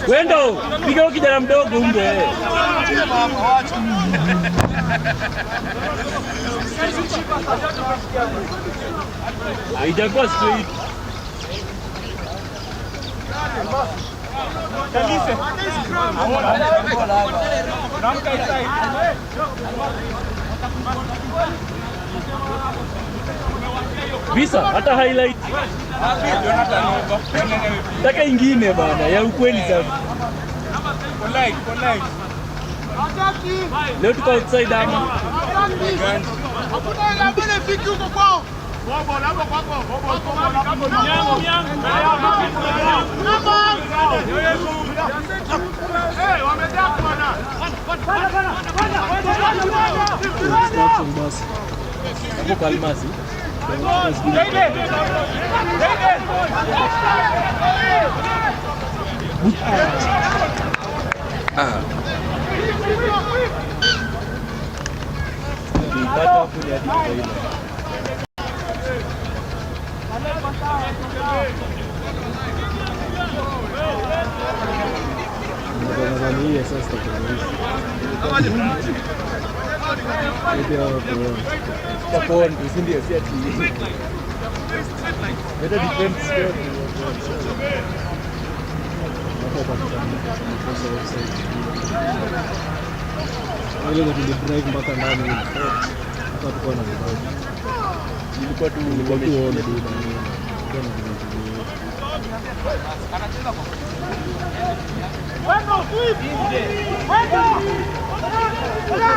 Wendo, piga kijana mdogo umbe. Haijakuwa straight. Visa hata highlight. Taka ingine bana ya ukweli sana. Polite. Leo tuko outside ama. Hakuna la mbele fiki huko kwao. Bobo hapo kwako. Wamejaa bwana. Hapo kalmasi.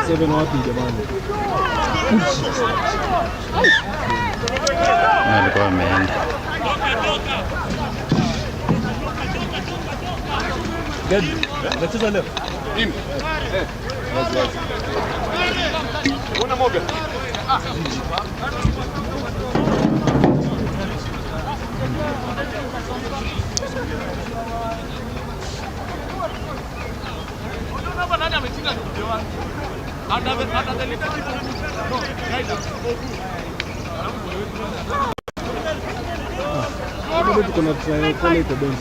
Seven wapi jamani? Alikuwa ameenda. Nacheza leo. Una moga. Kuna trial kule kwa bench.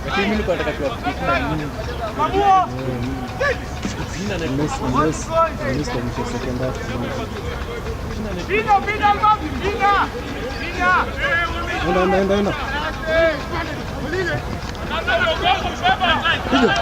Lakini mimi nilikuwa nataka kuwafikisha nini? Unless kwa second half. Enda.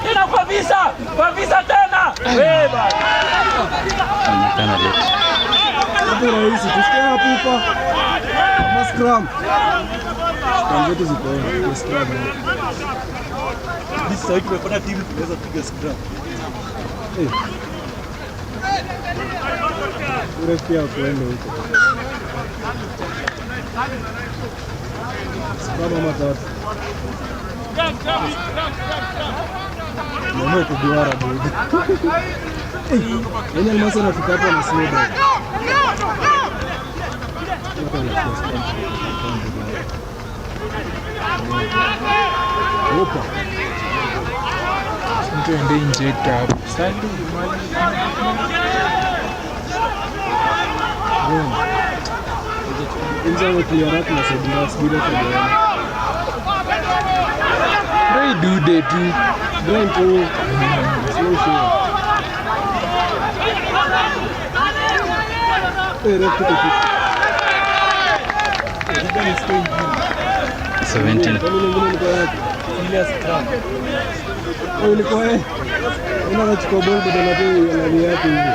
Tena kwa visa tena. Wewe bwana. Anaonekana late. Hapo rahisi, tusikia hapo hapa. Kama scrum. Scrum zetu ziko kwa scrum. Sasa hivi tumepata timu tunaweza kupiga scrum. Urefia kwenda huko. Scrum ama tatu. Mama kuduara bodi. Yeye almasa anafika hapo na slow down. Opa. Mtu ende inject hapo. Sasa Inza clear up na sabira speed kwa. they do Grind to slow show. Unachukua ball badala ya nani yake hivi.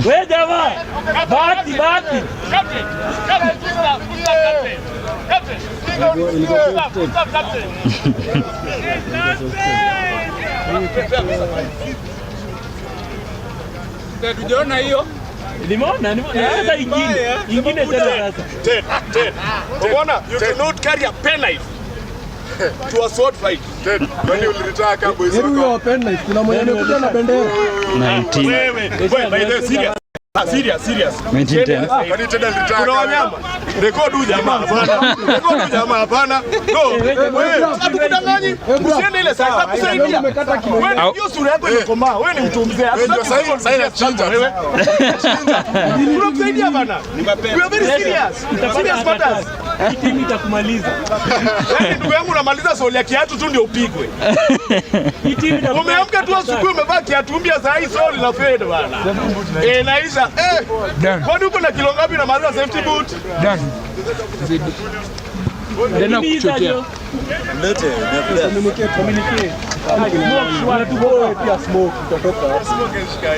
Wewe jamaa. Bahati. Tujaona hiyo. Nimeona sasa ingine tena sasa. Umeona? You cannot carry a pen knife to a sword fight. Kwani ulitaka boys wako? Hebu pen knife kuna mwenye amekuja na bendera. 19. Wewe, by the serious. Serious. 1910. Kwani tena nilitaka. Kuna wanyama. Rekodi huyu jamaa hapana. Rekodi huyu jamaa hapana. No. Wewe, hatukudanganyi. Usiende ile sasa takusaidia. Wewe hiyo sura yako imekomaa. Wewe ni mtu mzee. Sasa chinja wewe. Tunakusaidia bana. We are very serious. Serious matters. Timu itakumaliza. Yaani ndugu yangu unamaliza soli ya kiatu tu ndio upigwe. Umeamka tu asubuhi umevaa kiatu mpya saa hii soli na fade bana. Naisha. Kwani uko na kilo ngapi na maliza safety boot? Done. Tena kuchotea. Lete, communicate. Smoke wala tu wewe pia smoke utatoka. Smoke shika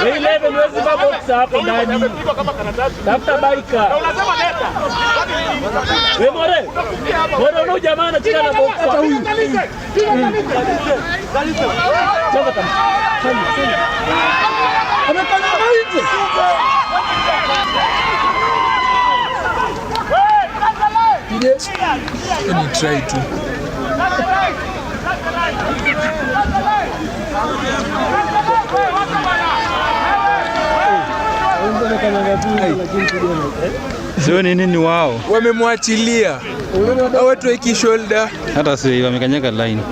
Wewe level huwezi box hapo ndani. Tafuta baika. Unasema leta. Wewe More una jamaa anacheza na box hata huyu. Cheza kama. Amekana nje. Ni try tu. Sio nini wao wamemwachilia watu weki shoulder hata si wamekanyaga line.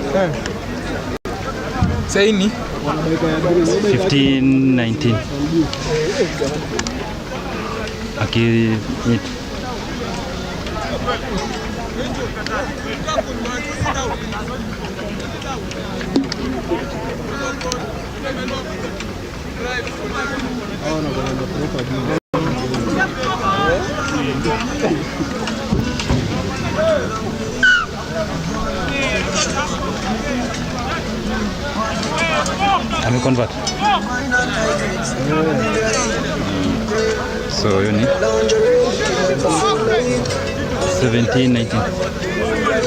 Saini 15-19 akimit convert. So you need 17-19.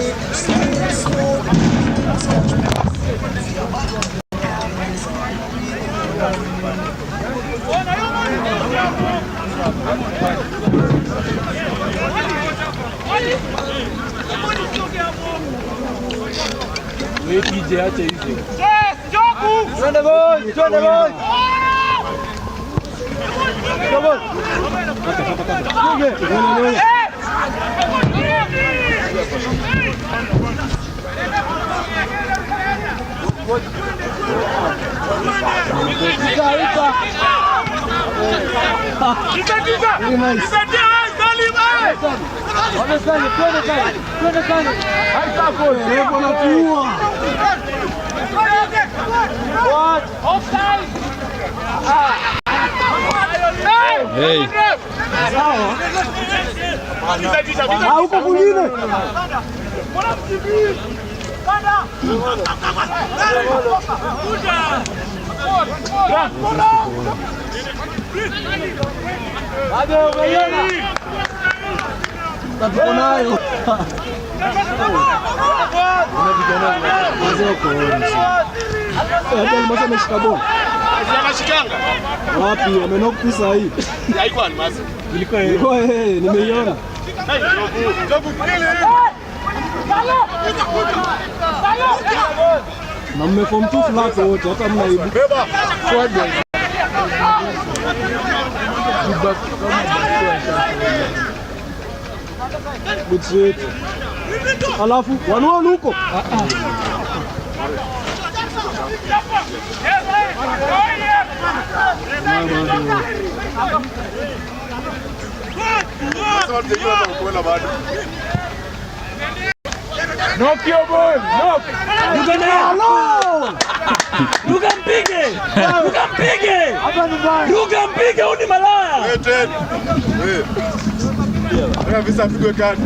Wewe DJ acha hizo. Twende boy, twende boy. Come on. Hey. Huko kwingine. Nayo. Anashikanga. Wapi amenoku saa hii? Haikuwa ni masi. Ilikuwa nimeiona. Na mmeform 2 flat wote hata mnaibu. Beba. Good shit. Alafu wanu huko. Knock your ball. Knock. Ruka mpige. Uni malaya. Wewe visa pigwe kadi.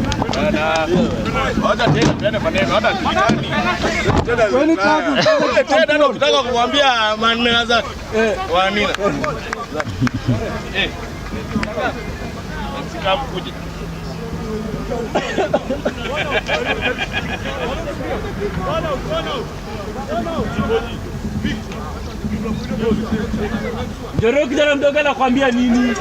Wacha tena maneno hata tujani. Tena ndio kutaka kumwambia maneno zake. Wa nini? Sikamu kuja. Njoro kijana mdogo anakuambia nini?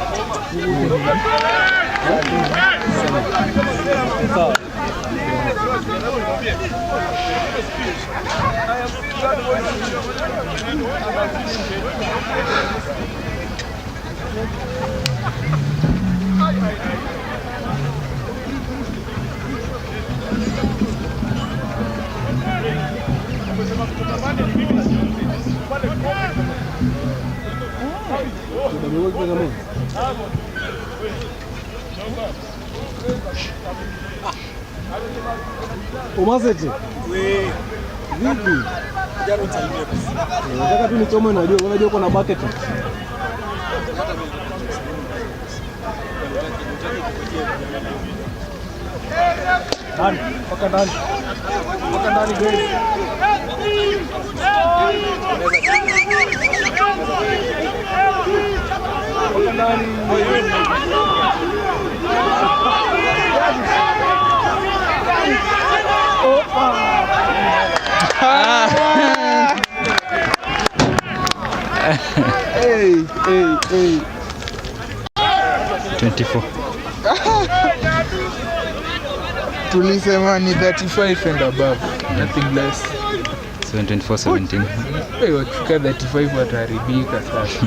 Umazete? Vipi? Jana utaimia basi. Nataka tu nichome, unajua uko na bucket. Ndani, paka ndani. Paka ndani guys. Paka ndani. Hey. 24. Tulisema ni 35 and above, nothing less. 17. Wewe wakifika 35 wataharibika sasa.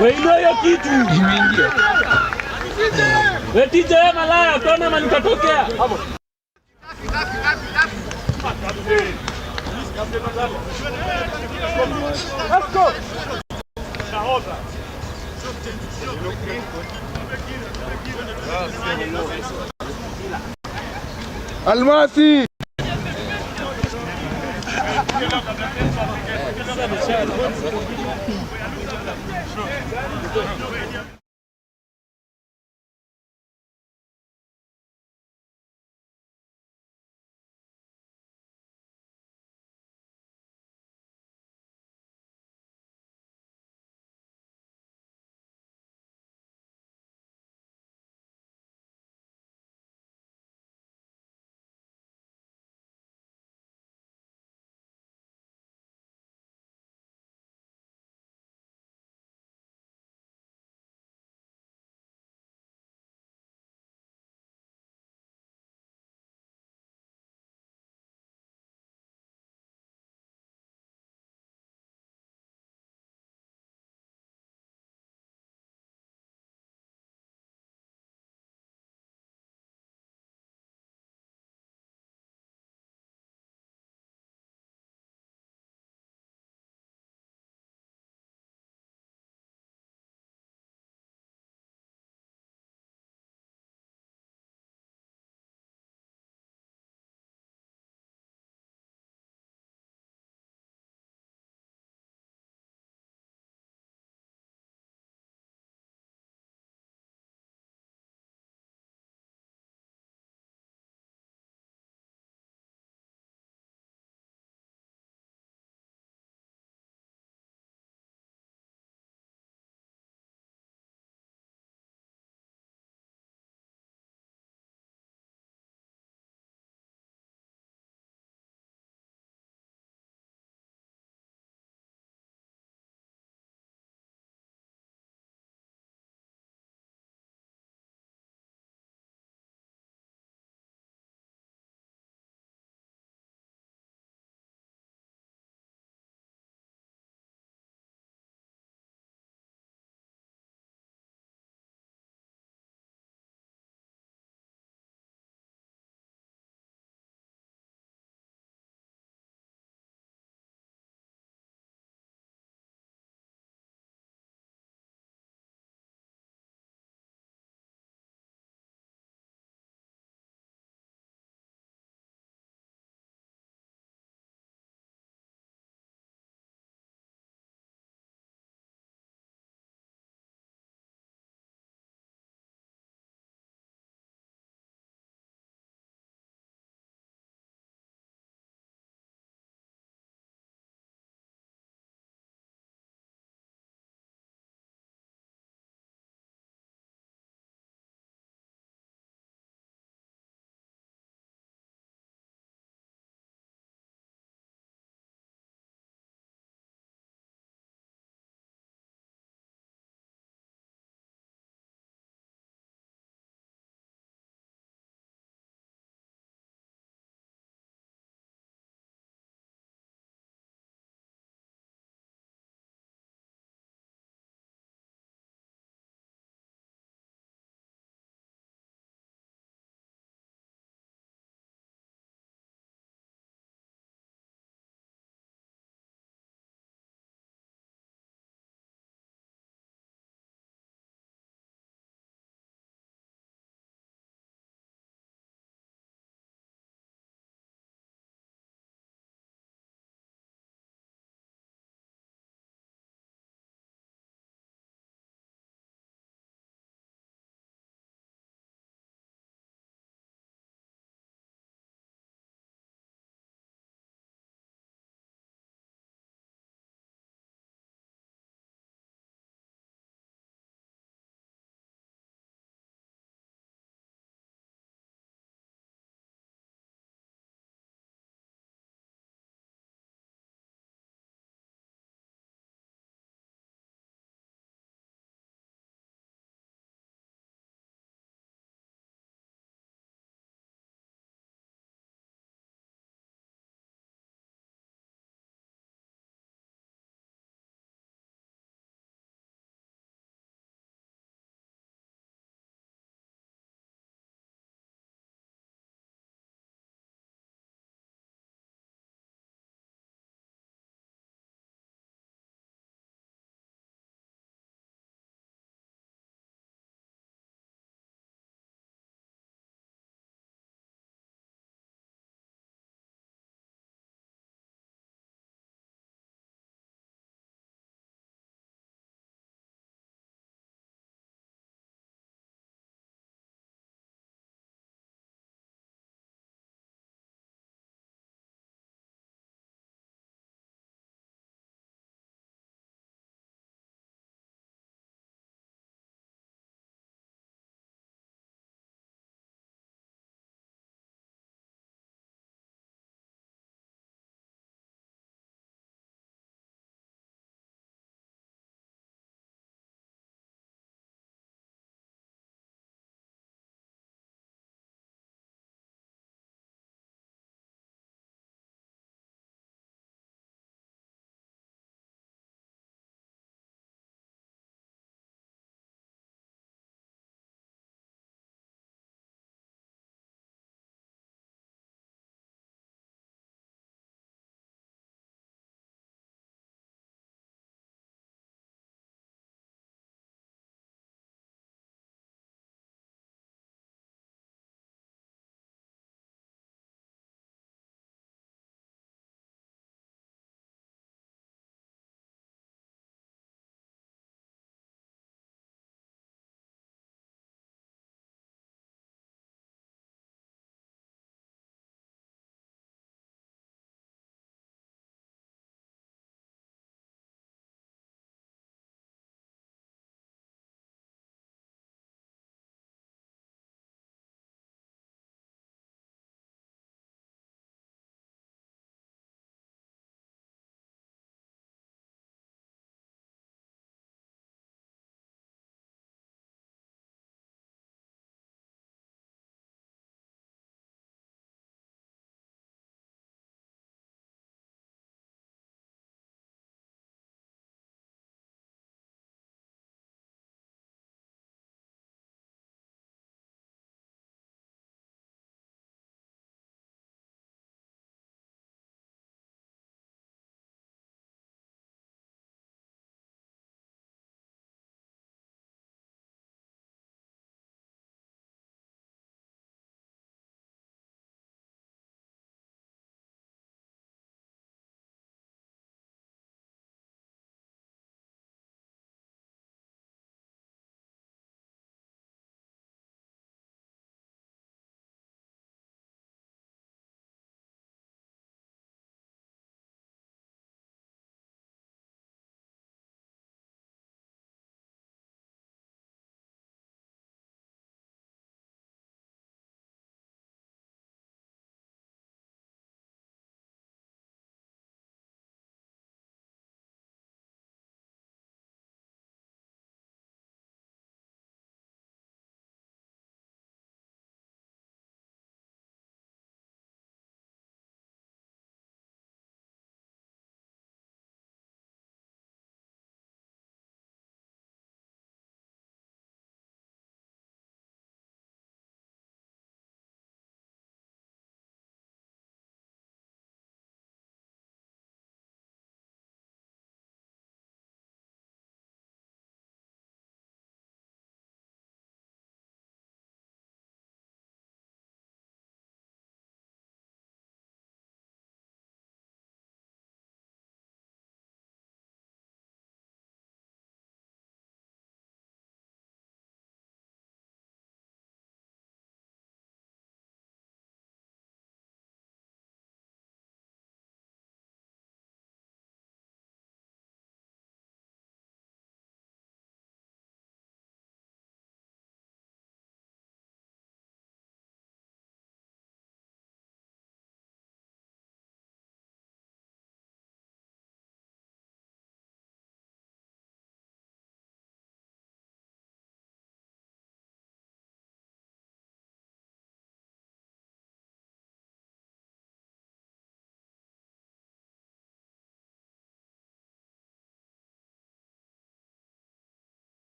Wewe hiyo kitu Imeingia. wewe tija malaya utaona manikatokea. Let's go. Almasi.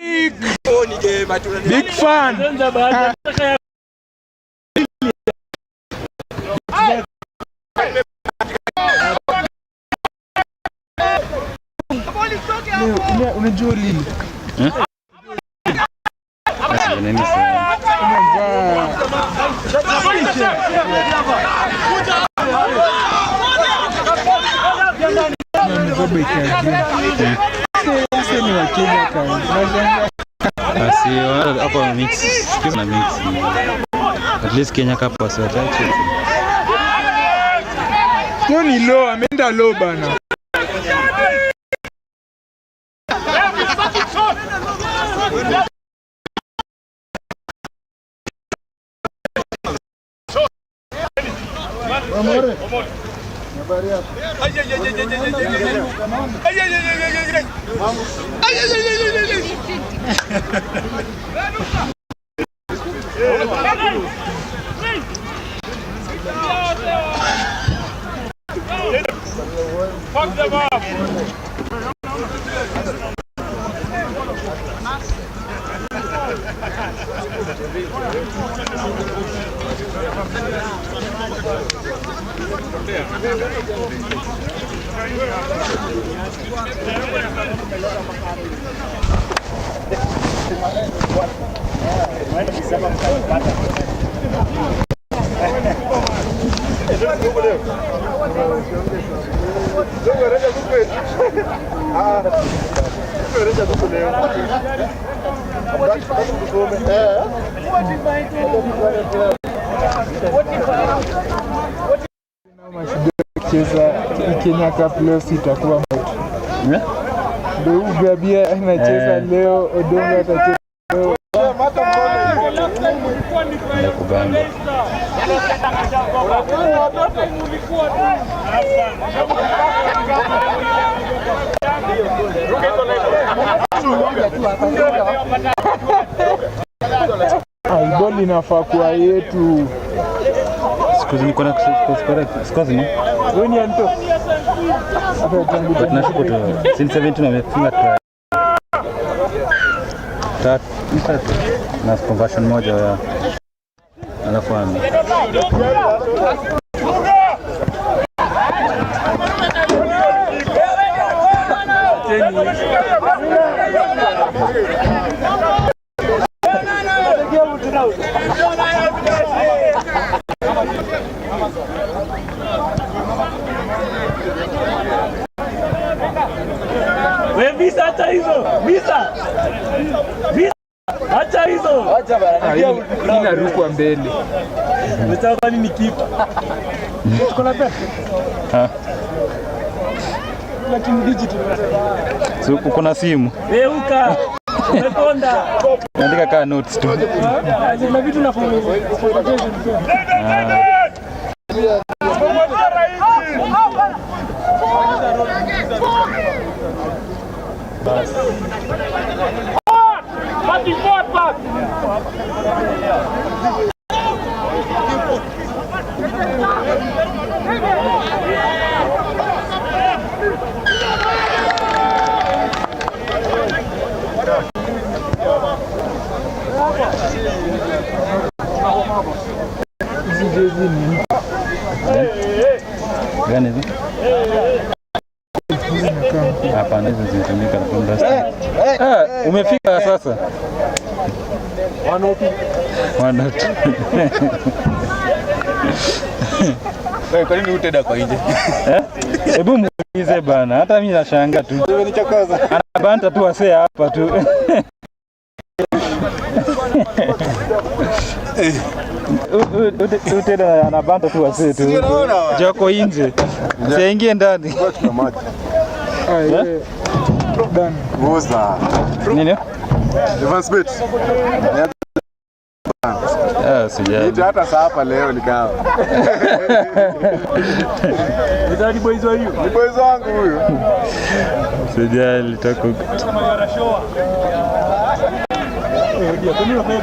Big fan. Unajua lini? Nini sana? Hapa mix, na mix. At least Kenya Cup was wachache. Tony low, ameenda low bana. Amore. Fuck them up. Kenya Cup leo sitakuwa moto. Ndio Ugabia anacheza leo, Odongo atacheza leo. Nakubanga. Boli inafaa kuwa yetu. Sikuzi niko na sikuzi ni. Wewe ni Anto. Tunashukuru tu. Since 17 wamefunga tatu na conversion moja ya alafu Visa acha hizo. Visa. Acha hizo. Acha bana. Ina ruku mbele. Unataka nini kipa? Tuko na pesa. Lakini digital. So uko na simu? Weuka. Umekonda. Andika ka notes tu. Na vitu na foundation pia. Gani hizi? Hapana, hizi zinatumika na punda. Umefika sasa. Wanotu. Wewe kwa nini utenda kwa nje? Hebu muulize bana, hata mimi nashangaa tu. Umenichokoza. Anabanta tu wasee hapa tu. Utenda anabanta tu wasee tu. Joko nje. Usiingie ndani. Done. Woza. Nini? Evans Smith. Sijali. Hata saa hapa leo nikawa. Ni boys wa hiyo. Ni boys wangu huyo. Sijali tako. Ndio, kwa nini unafanya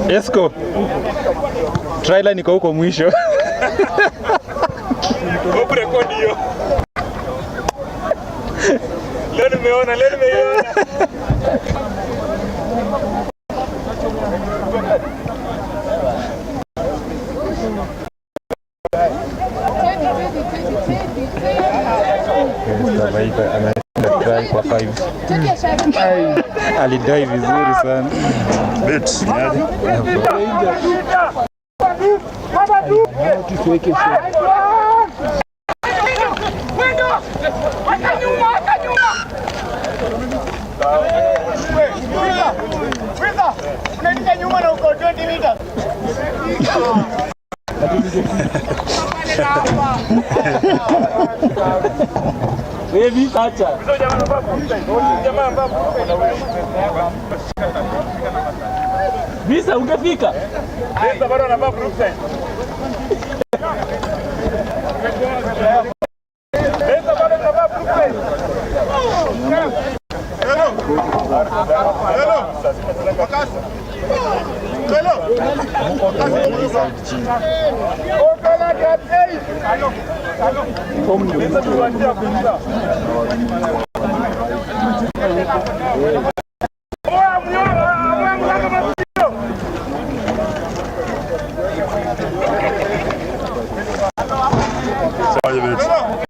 Esko. Trailer niko huko mwisho. Ngopo rekodi hiyo. Leo nimeona. Kwa 5. Alidai vizuri sana. Bet. Tuweke unaenda nyuma na uko 20 meters. Wewe acha. Visa ungefika. Visa bado anavaa group sign. Visa bado anavaa group sign. Hello. Wakasa. Hello. Okala get 8. Visa tuanzia kuingia.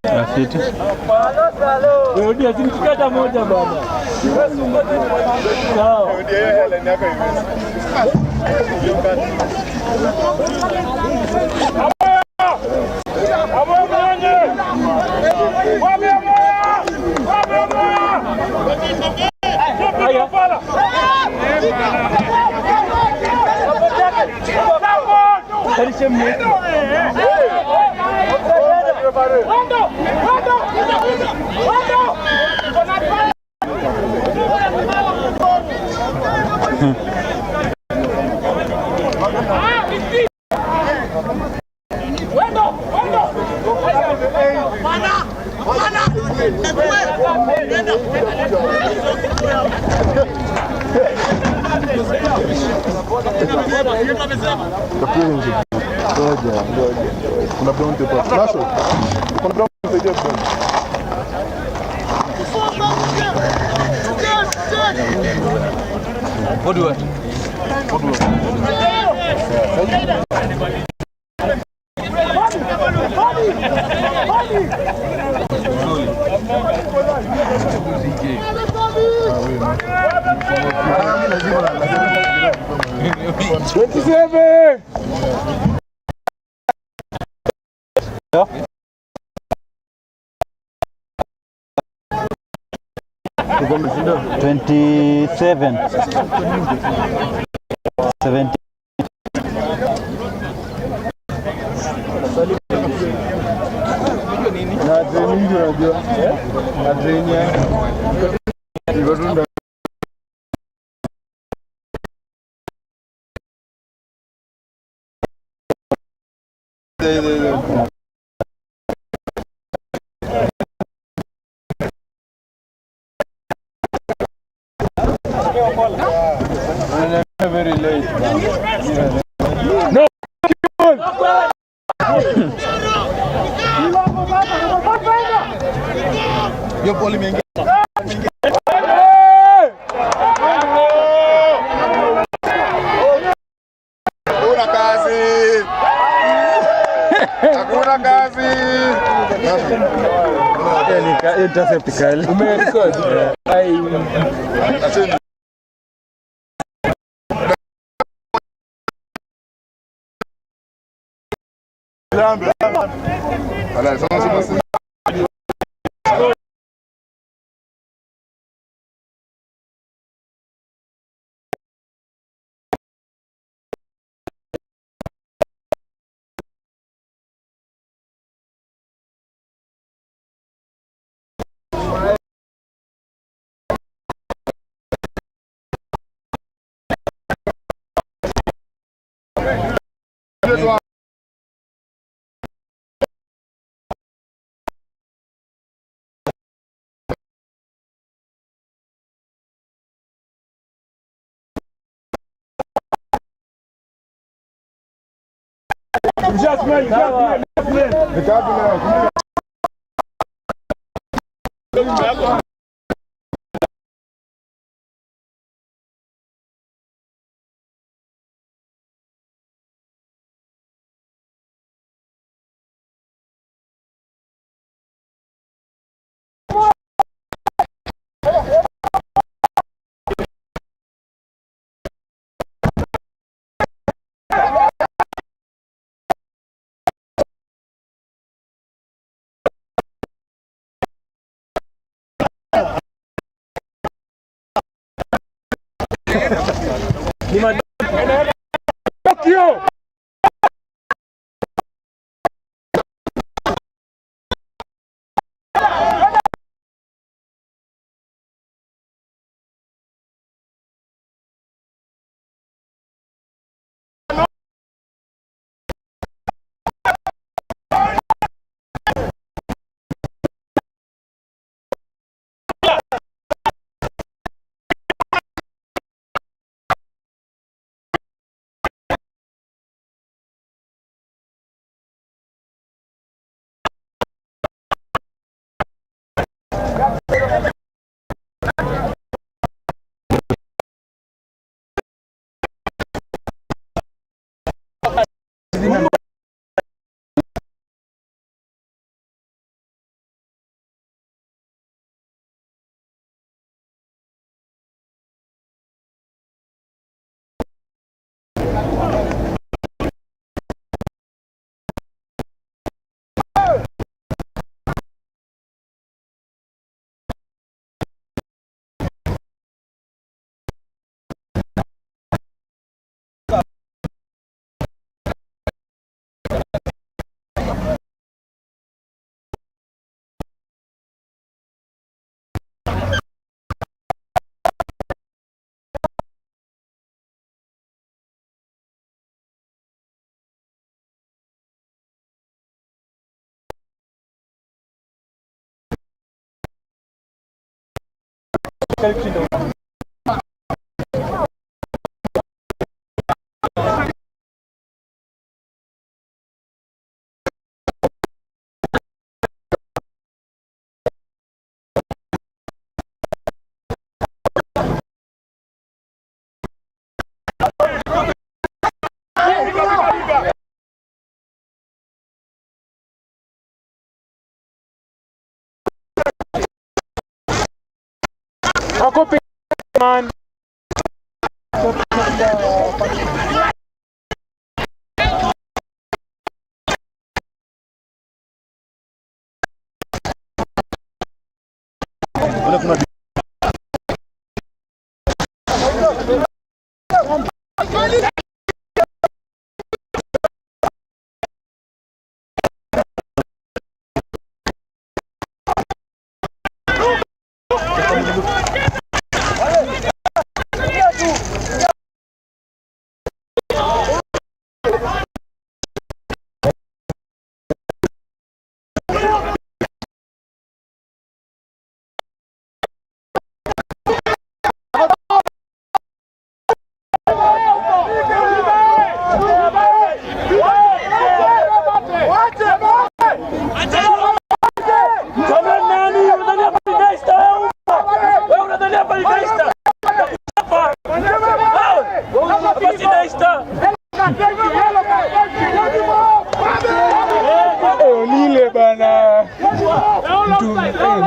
Rafiki. Wewe ndio simtikata moja bwana. Sawa. Ndio Helen yako hivi. Kuna brown paper. Nasho. Kuna brown paper. What do you want? Very late. No. Yo poli mengi. Hakuna kazi. Intercept kali. Umerecord? Ai. Alambe. Ala, sasa Tokyo. Man.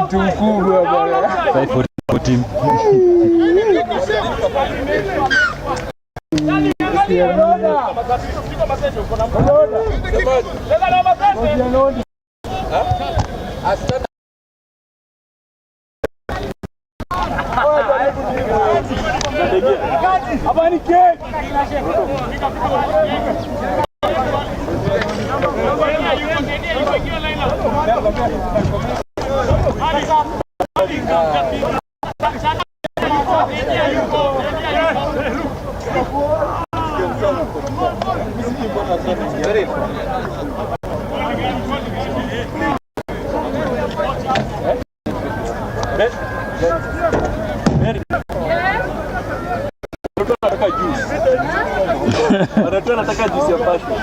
Mtu mkubwa bwana. Team. Hapa ni cake. Nataka juice ya passion.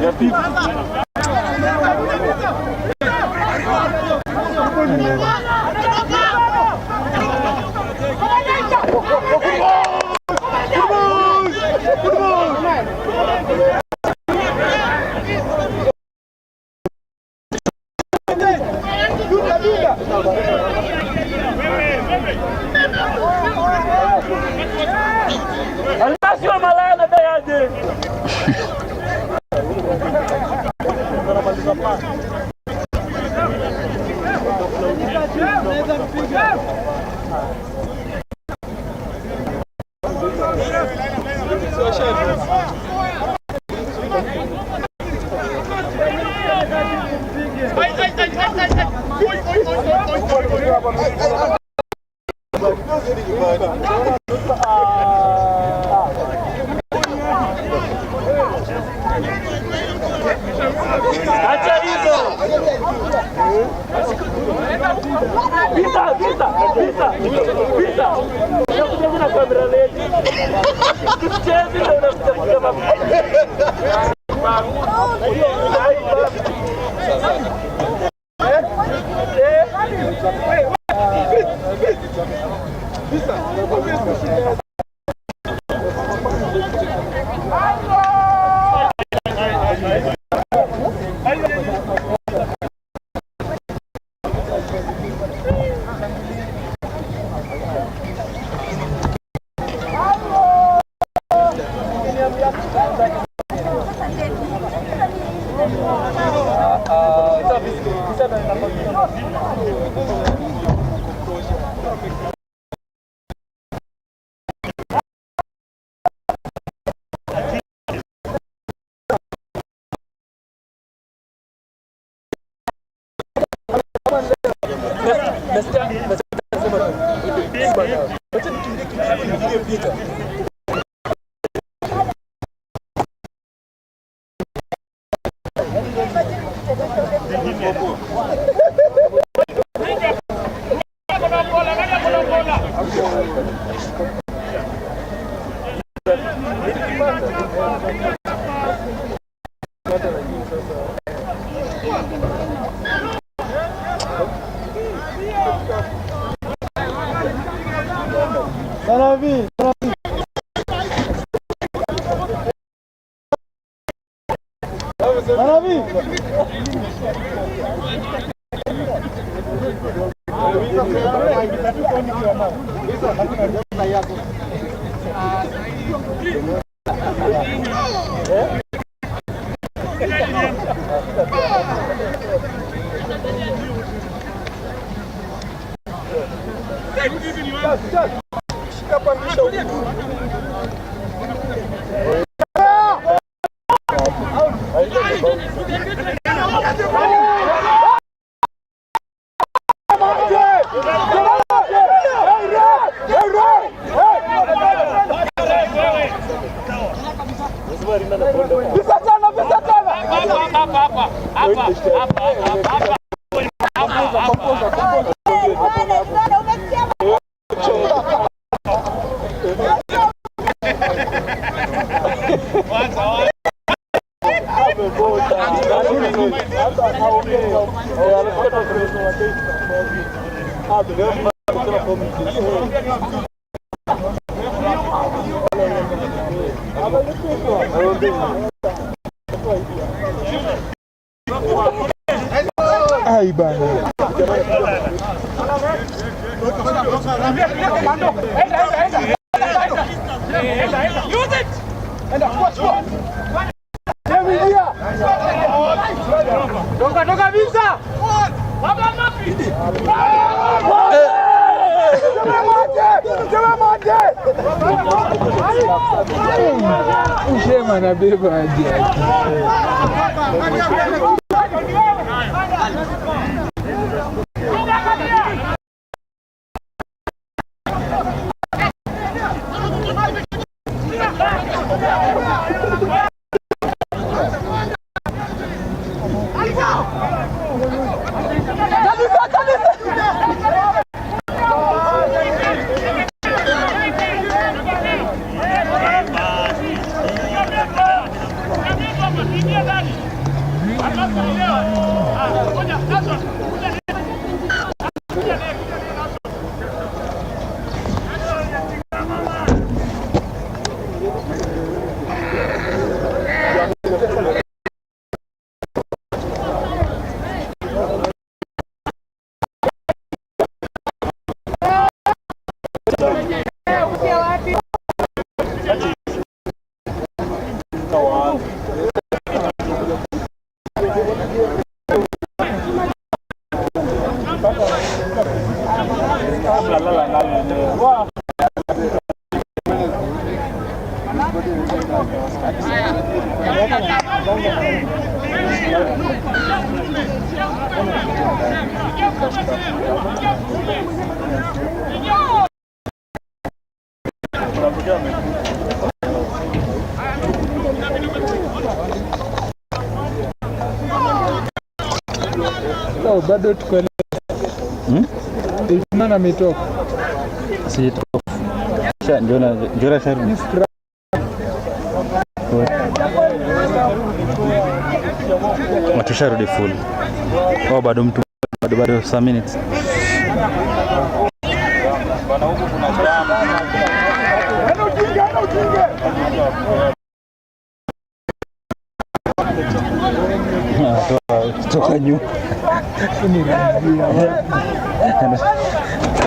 Ya pipi. Almasio malaya dayaje. Acha hizo. Pita. Unakuja na kamera leo. Tucheze ndio unakuja kama. Salavi. Ai bana. Use it. And watch. Don't toka visa. Ushema na beba aje. Bado tuko Ilifumana ametoka. Si toka. Njora sharudi. Watusharudi full. Oh, bado mtu bado some minutes. Toka juu.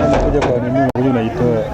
Anakuja kwa nini huyu unaitoa?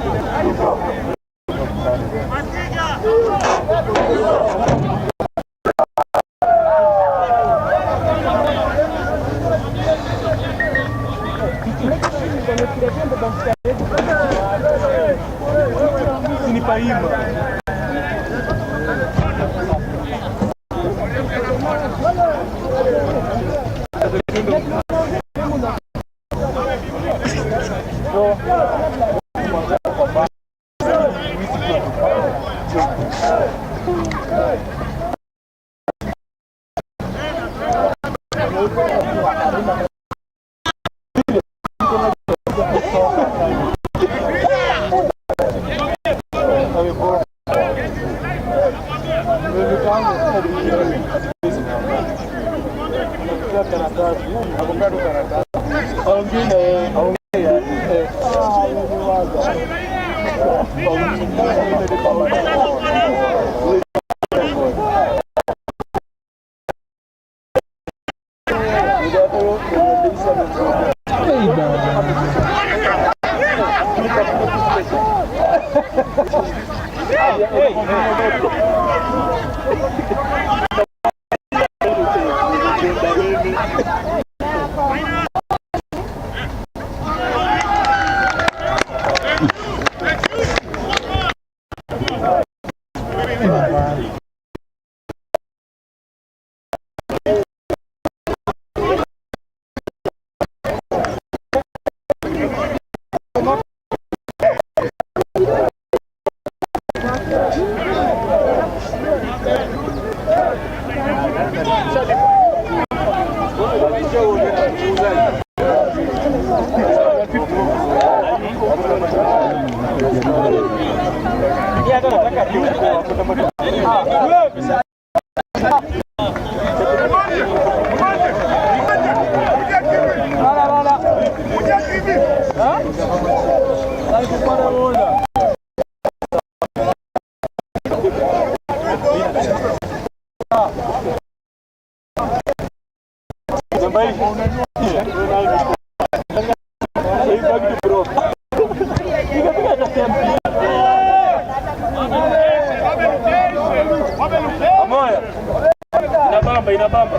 inabamba.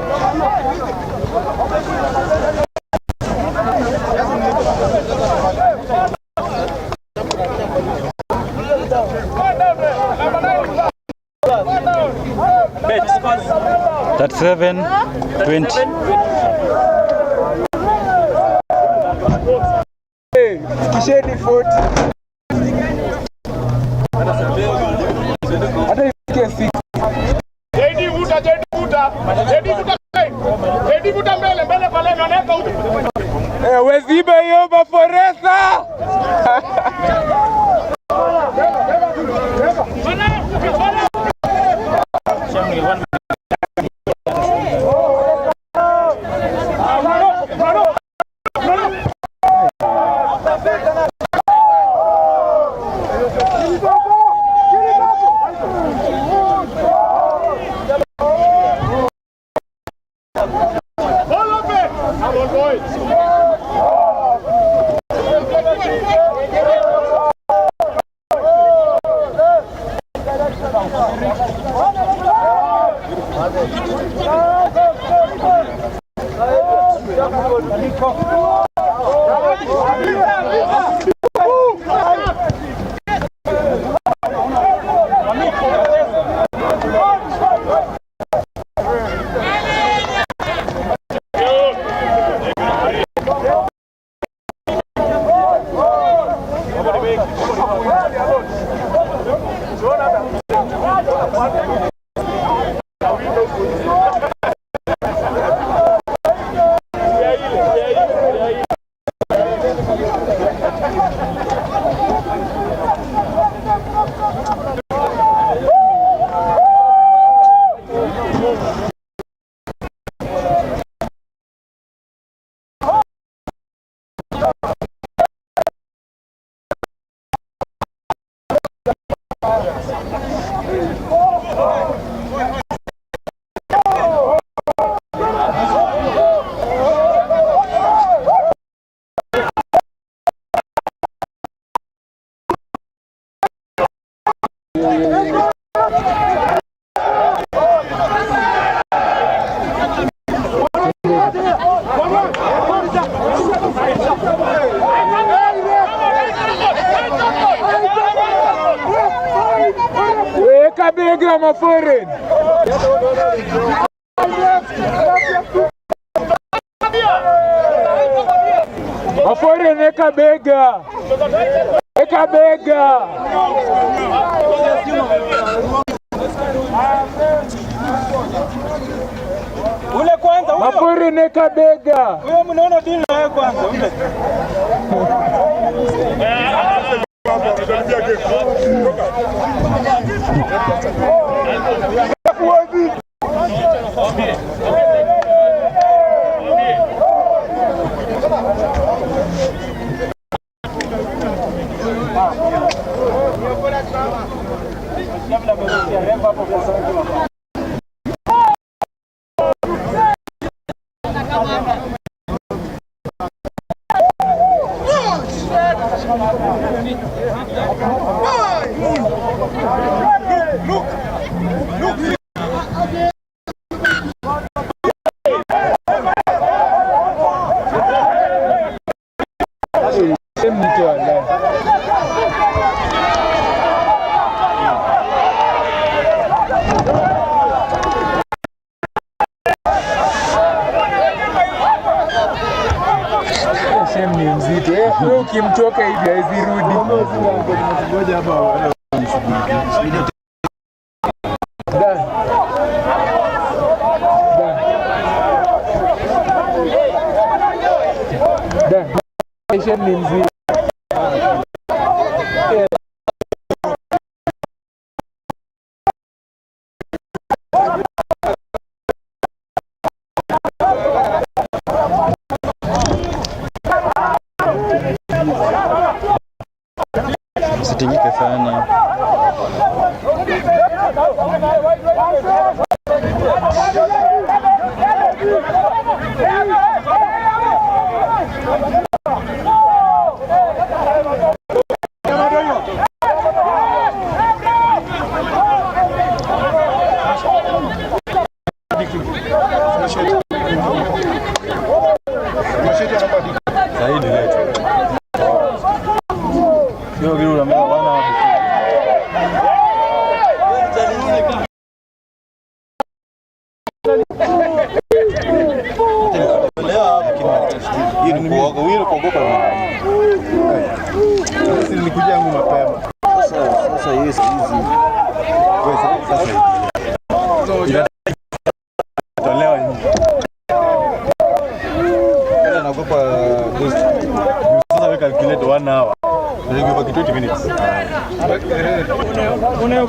Bet 37-20. Kisheni 40. Hata ifike 60. Jadi vuta mbele pale naoneka huko. Wezibe hiyo maforesa. Weka bega maforeign. Maforeign weka bega. Weka bega. ule kwanza huyo. Maforeign weka bega. Huyo mnaona dini na wewe kwanza ule. Ukimtoka hivi haizirudi. Ngoja hapa. Ni mzee. Usitingike sana. Saidi letu. Sio kitu na bwana. Hii ni kuoga, wewe kuogopa nini? Sisi nilikuja yangu mapema. Sasa hizi. Sasa tolewa nje. Kana naogopa ghost. Sasa weka calculate 1 hour. Ndio kwa 20 minutes. Una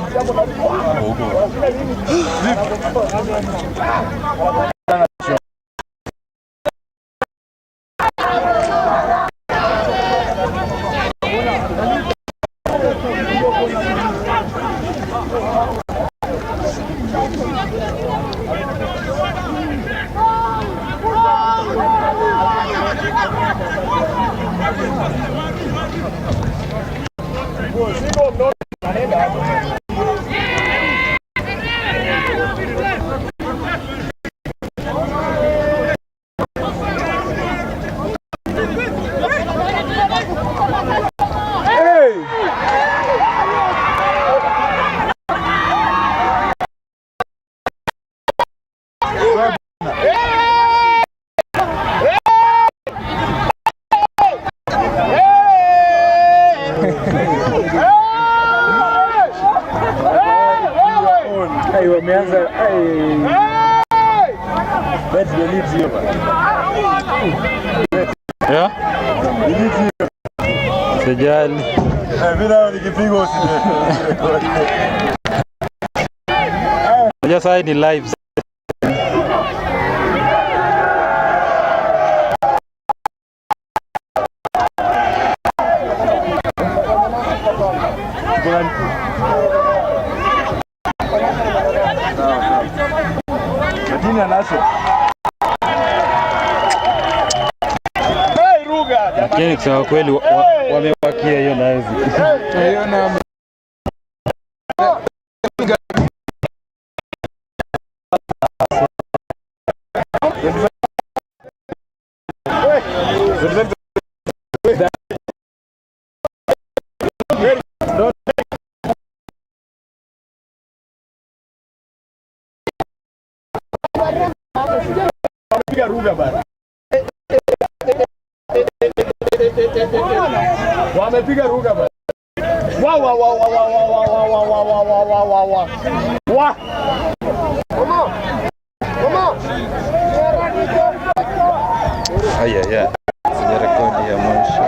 Sejali. Bila nikipiga usirekodi. Just side ni live. Lakini anaso. Lakini kusema kweli wamewakia hiyo nazi. Hiyo na wamepiga ruga bana. Wamepiga ruga bana. Wa. Haya. Sija rekodi ya mwisho.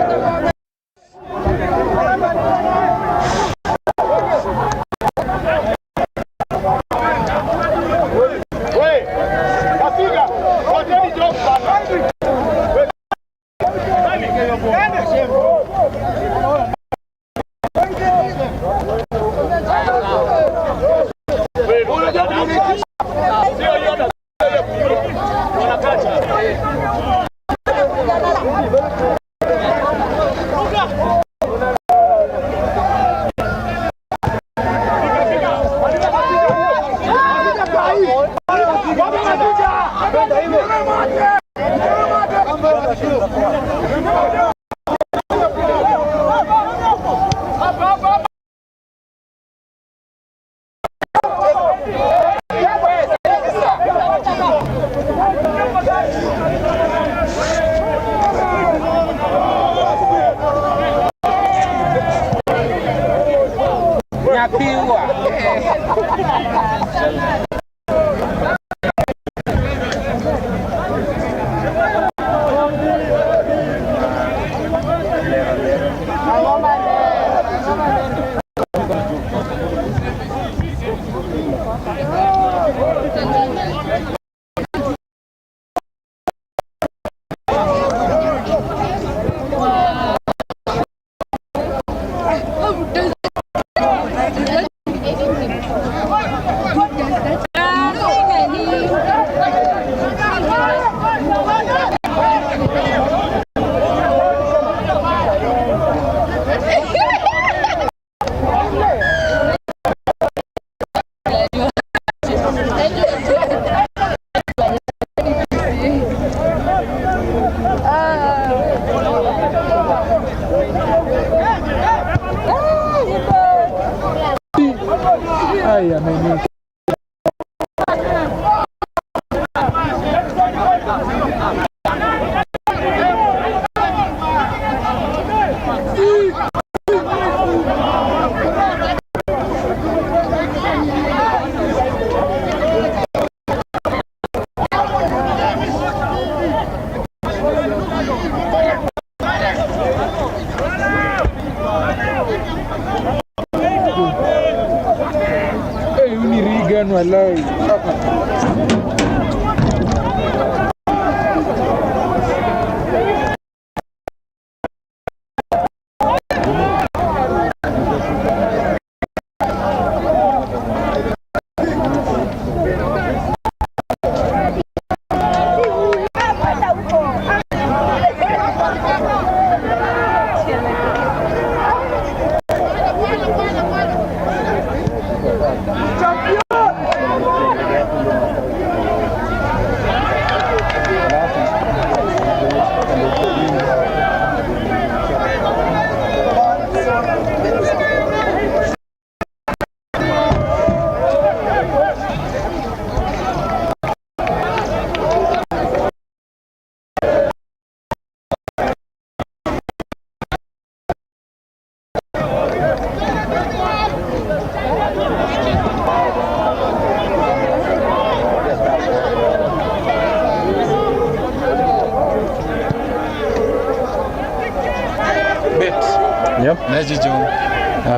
Yep. Naji Joe.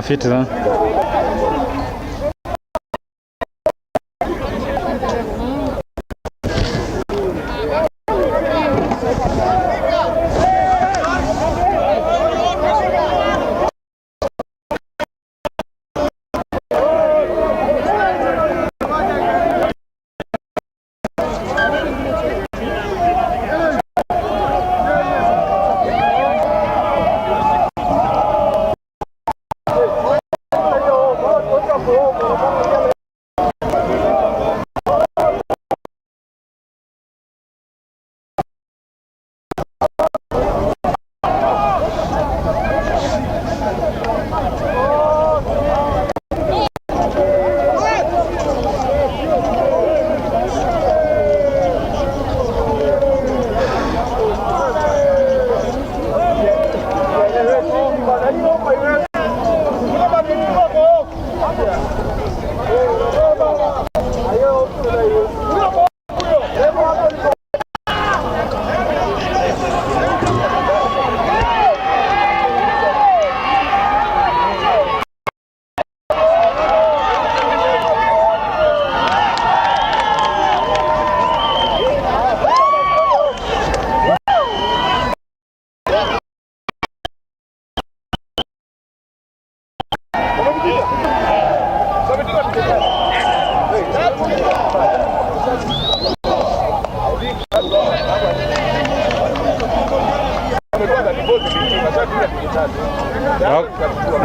Fit sana.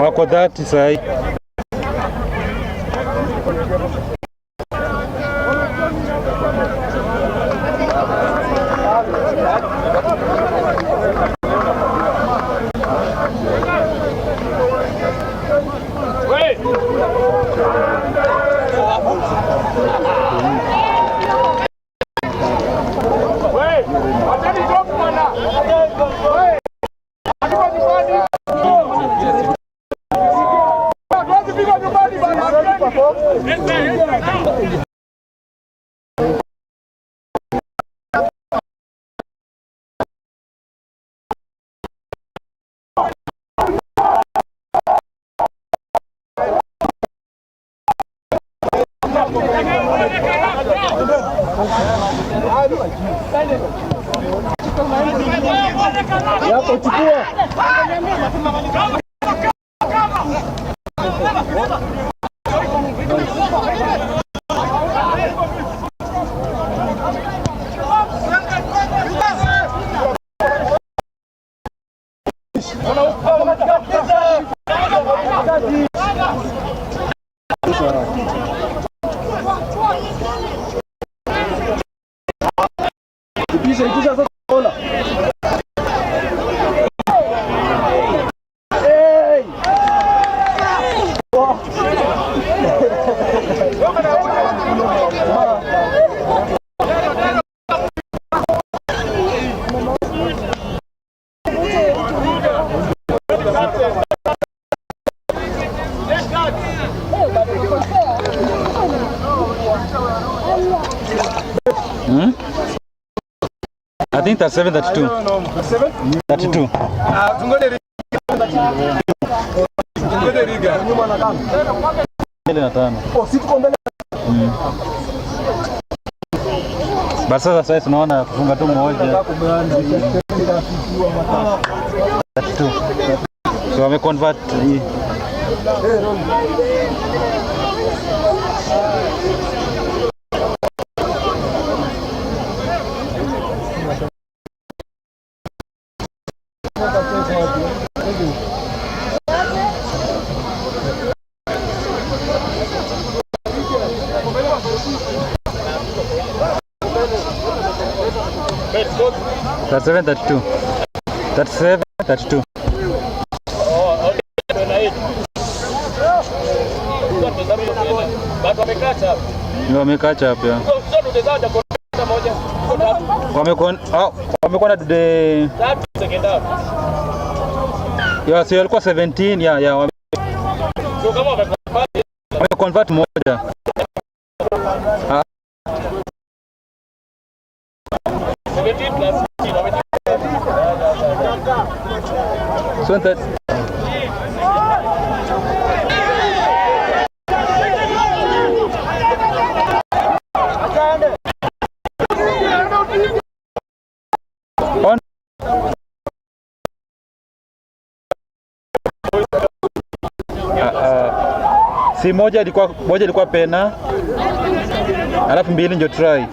Wako 30 sahi. Yako chukua. Ipisha sasa bola. Hey! I think that's 732. 32. Basi sasa tunaona kufunga tu moja. 32. So wame convert hii. That's 732. That's 732. Wamekacha hapa ya. Wamekuwa na today. Ya sio alikuwa 17 ya wame convert moja. So that Si moja ilikuwa pena. Alafu mbili ndio try.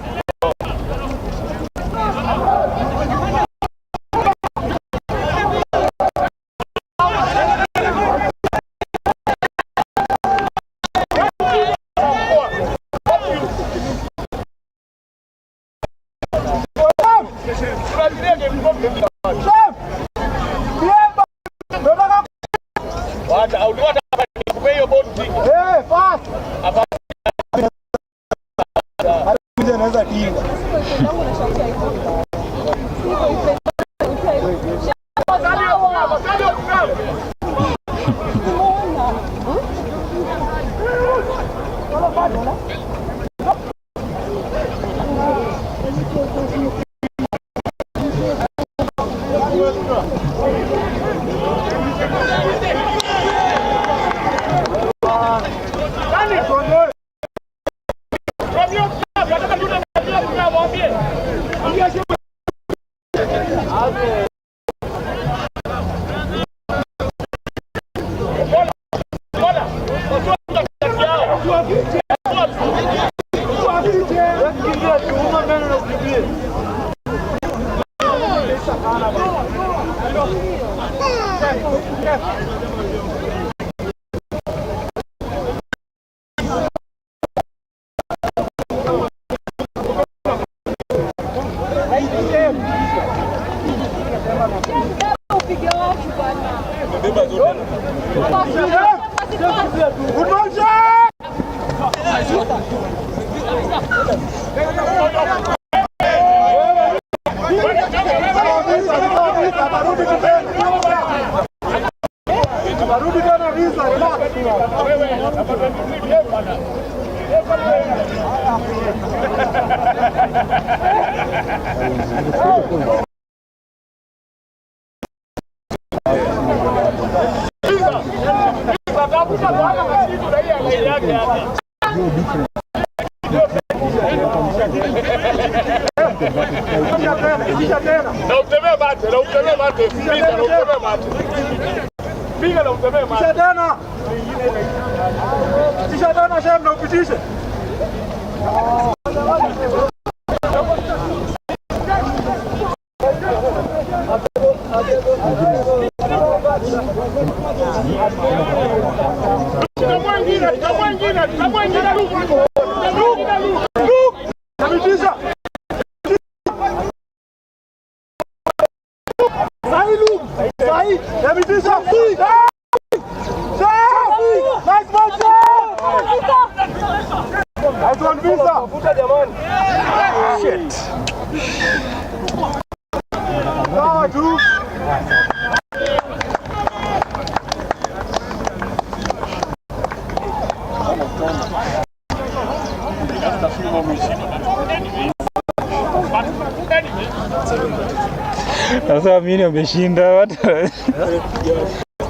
Sasa mimi nimeshinda watu.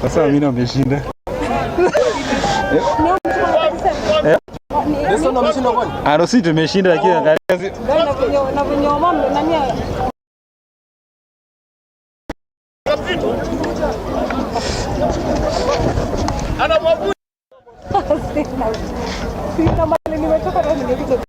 Sasa mimi nimeshinda. Ndio ndo mshinda kwani? Ano si tumeshinda lakini angalia na vinyoma nani ana mwabu. Sina mali nimetoka na ningekuja.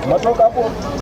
Matoka hapo.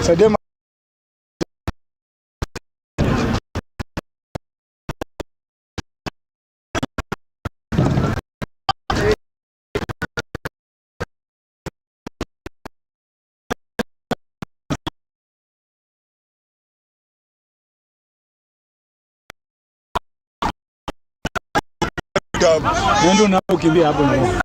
Sadema ndio na ukimbia hapo ndio.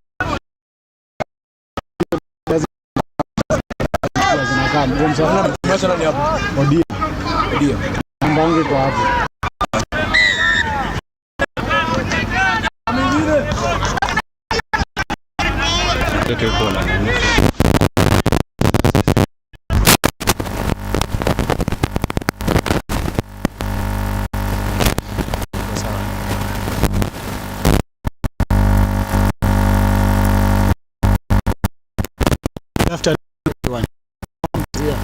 Masuala ni hapo. Odia. Namba wangu kwa hapo. Ndio kona. After one. Yeah.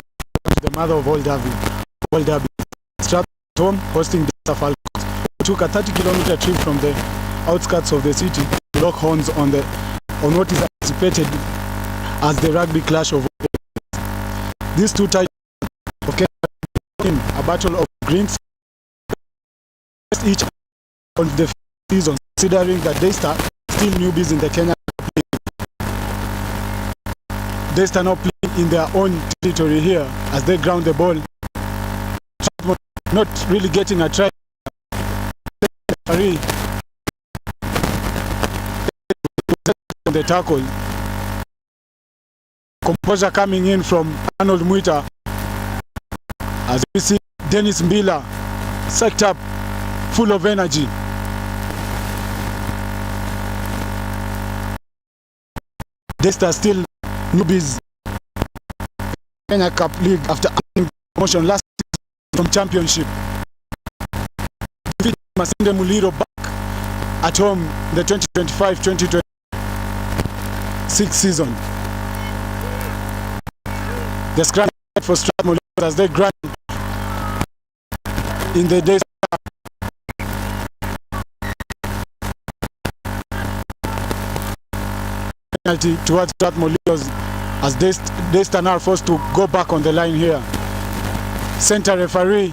The mother of all derby. Strathmore home hosting Daystar Falcons. We took a 30-kilometer trip from the outskirts of the city to lock horns on what is anticipated as the rugby clash of these two titles of Kenyan, a battle of greens each on the season, considering that Daystar still newbies in the Kenyan. Daystar now playing in their own territory here as they ground the ball. Not really getting a try. The tackle. Composure coming in from Arnold Muita. As we see Dennis Mbila psyched up, full of energy. Daystar still newbies Kenya Cup League after promotion last season from Championship. Defeat Masinde Muliro back at home the 2025-2026 season. The scrum for Strathmore as they grind in the Daystar. Penalty towards Strathmore as Daystar now forced to go back on the line here. Center referee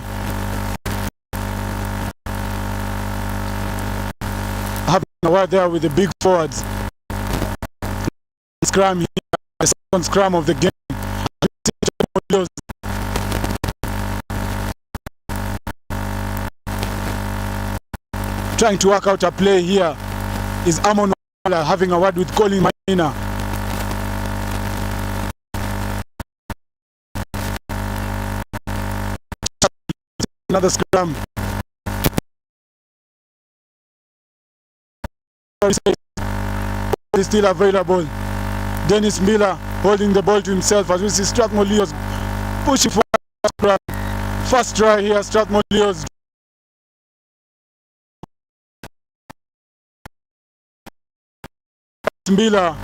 having a word there with the big forwards. Scrum here, the second scrum of the game. Trying to work out a play here is Amon having a word with Colin Maina. Another scrum. Is still available. Dennis Miller holding the ball to himself as we see Strathmore Leos pushing for scrum. First try here, Strathmore Leos. Miller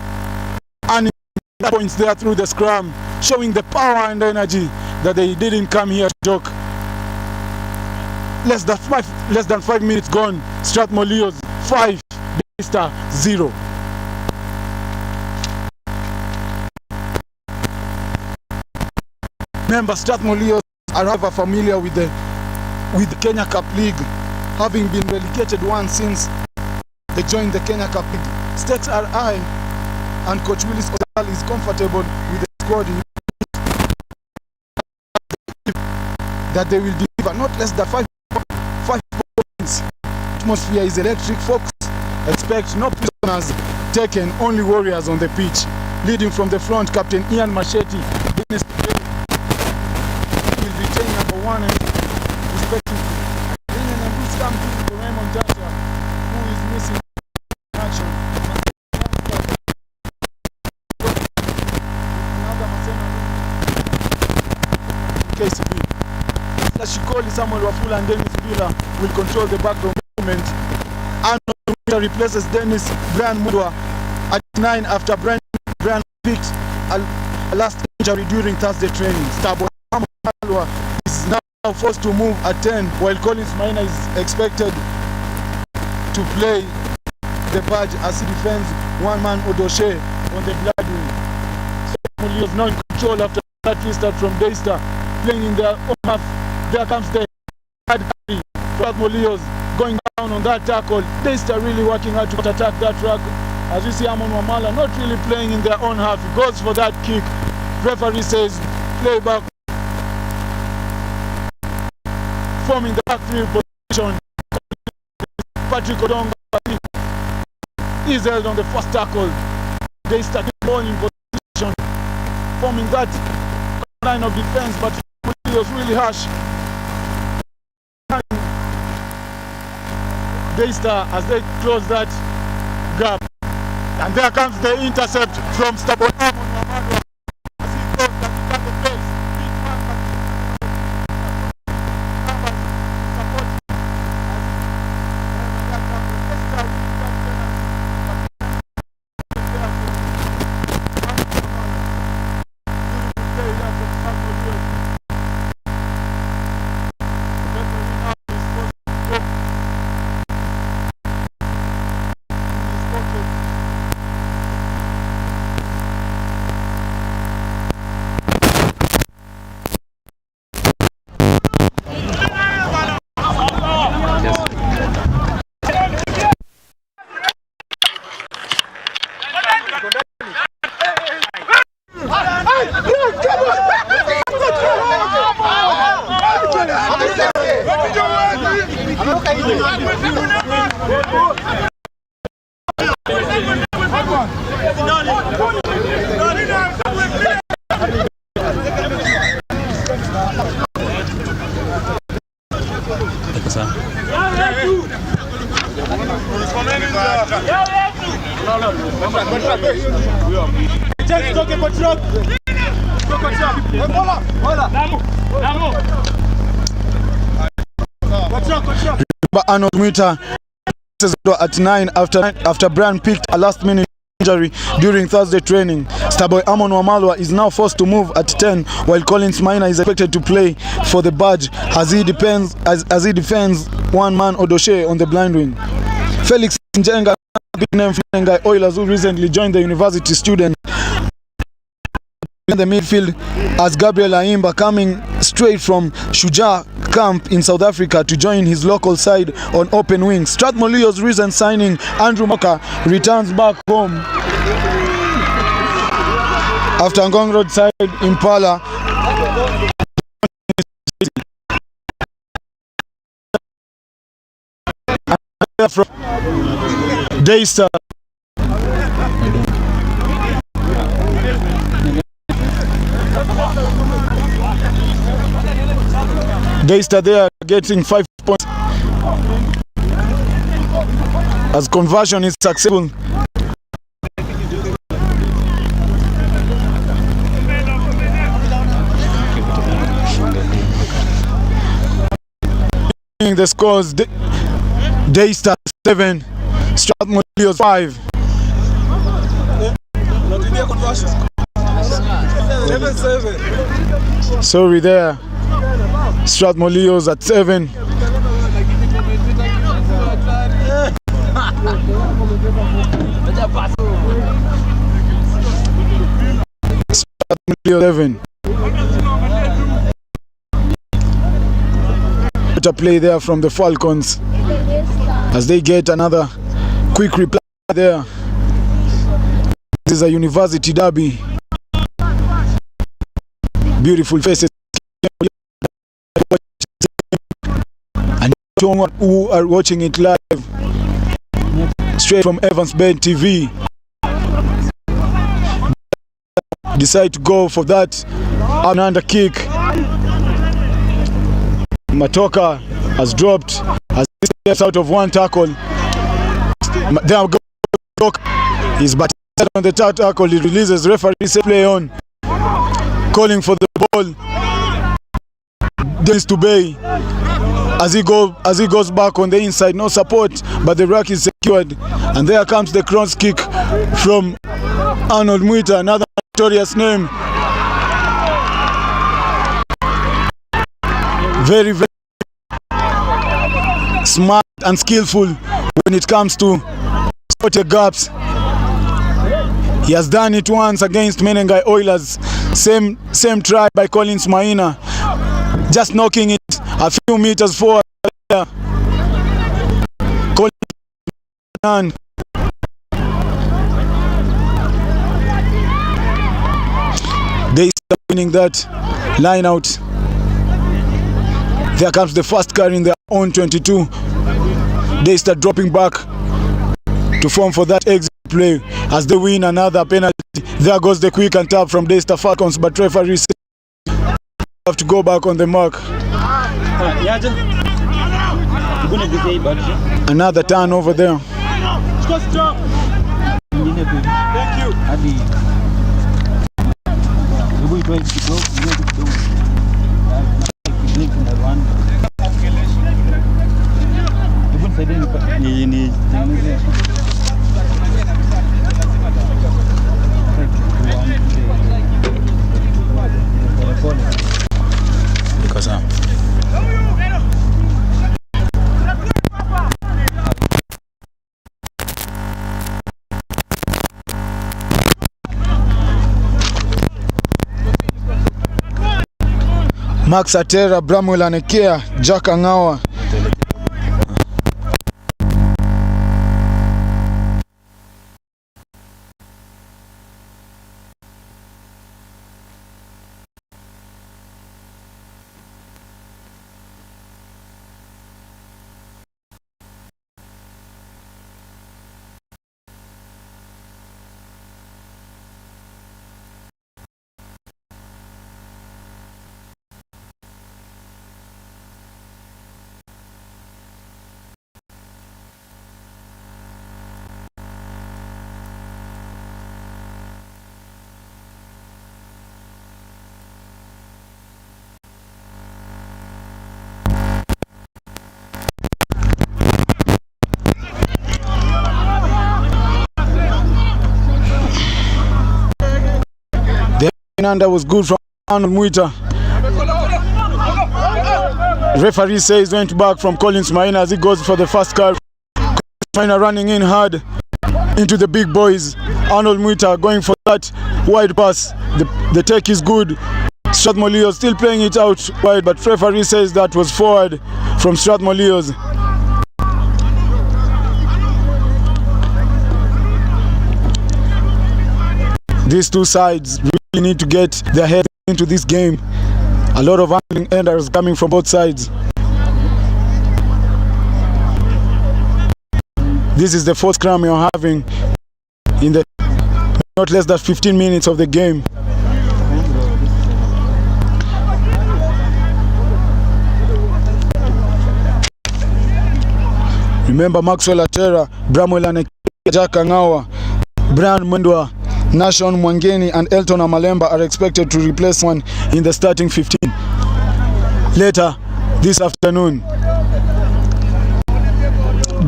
and points there through the scrum, showing the power and energy that they didn't come here to joke. Less than 5 minutes gone. Strathmore Leos 5, Daystar 0. Remember, Strathmore Leos are rather familiar with the Kenya Cup League, having been relegated once since they joined the Kenya Cup League. Stakes are high and Coach Willis is comfortable with the squad that they will deliver not less than 5 points. Atmosphere is electric, folks. Expect no prisoners taken, only warriors on the pitch. Leading from the front, Captain Ian Machete will retain number 1 and respectively. Kenyan and Bruce come to Raymond Tata, who is missing action. KCB. Shikoli, Samuel Wafula and Dennis Bila will control the backroom movement. Arnold replaces Brian Mudwa at 9 after Brian picked a last injury during Thursday training. Starboy Amalwa is now forced to move at 10, while Collins Maina is expected to play the badge as he defends one-man Odoshe on the blood wing. Strathmore is now in control after that restart from Daystar, playing in their own half. There comes the hard carry. Strathmore going down on that tackle. Daystar really working hard to attack that track. As you see, Amon Wamala not really playing in their own half. He goes for that kick. Referee says play back. Forming the backfield position. Patrick Odonga is held on the first tackle. Daystar ball in position, forming that line of defense, but it was really harsh. Daystar as they close that gap. And there comes the intercept from Starboy Amon Wamala. As he goes at the pace. Arnold Mwita at 9 after Brian picked a last-minute injury during Thursday training. Starboy Amon Wamala is now forced to move at 10, while Collins Maina is expected to play for the badge as he defends one-man Odoshe on the blind wing. Felix Njenga, big name Flengai Oilers, who recently joined the university student in the midfield, as Gabriel Aimba coming straight from Shujaa camp in South Africa to join his local side on open wings. Strathmore's recent signing Andrew Moka returns back home after Ngong Road side Impala. From Daystar. Daystar there getting 5 points as conversion is successful. The scores: Daystar 7, Strathmore 5. Sorry there. Strathmore Leos at 7. Strathmore Leos 7. Better play there from the Falcons as they get another quick reply there. This is is a university derby. Beautiful faces. And who are watching it live straight from Evans Bend TV. Decide to go for that under kick. Matoka has dropped, has steps out of one tackle. There go. He's batted on the tackle. He releases. Referee says play on. Calling for the ball. Dennis to Bay. As he goes back on the inside, no support, but the ruck is secured. And there comes the cross kick from Arnold Muita, another notorious name. Very, very smart and skillful when it comes to spotted gaps. He has done it once against Menengai Oilers. Same try by Collins Maina. Just knocking it a few meters forward. Collins they start winning that line out. There comes the first carry in their own 22. They start dropping back to form for that exit play as they win another penalty. There goes the quick and tap from Daystar Falcons, but referee have to go back on the mark. Another turn over there. Max Atera, Bramwell Anekea, Jack Angawa. Under was good from Arnold Muita. Referee says went back from Collins Maina as he goes for the first carry. Maina running in hard into the big boys. Arnold Muita going for that wide pass. The take is good. Strathmore Leos still playing it out wide, but referee says that was forward from Strathmore Leos. These two sides really need to get their head into this game. A lot of angling enders coming from both sides. This is the fourth scrum you're having in the not less than 15 minutes of the game. Remember Maxwell Atera, Bramwell Anekea, Jack Angawa, Brian Mwendwa, Nashon Mwangeni and Elton Amalemba are expected to replace one in the starting 15 later this afternoon.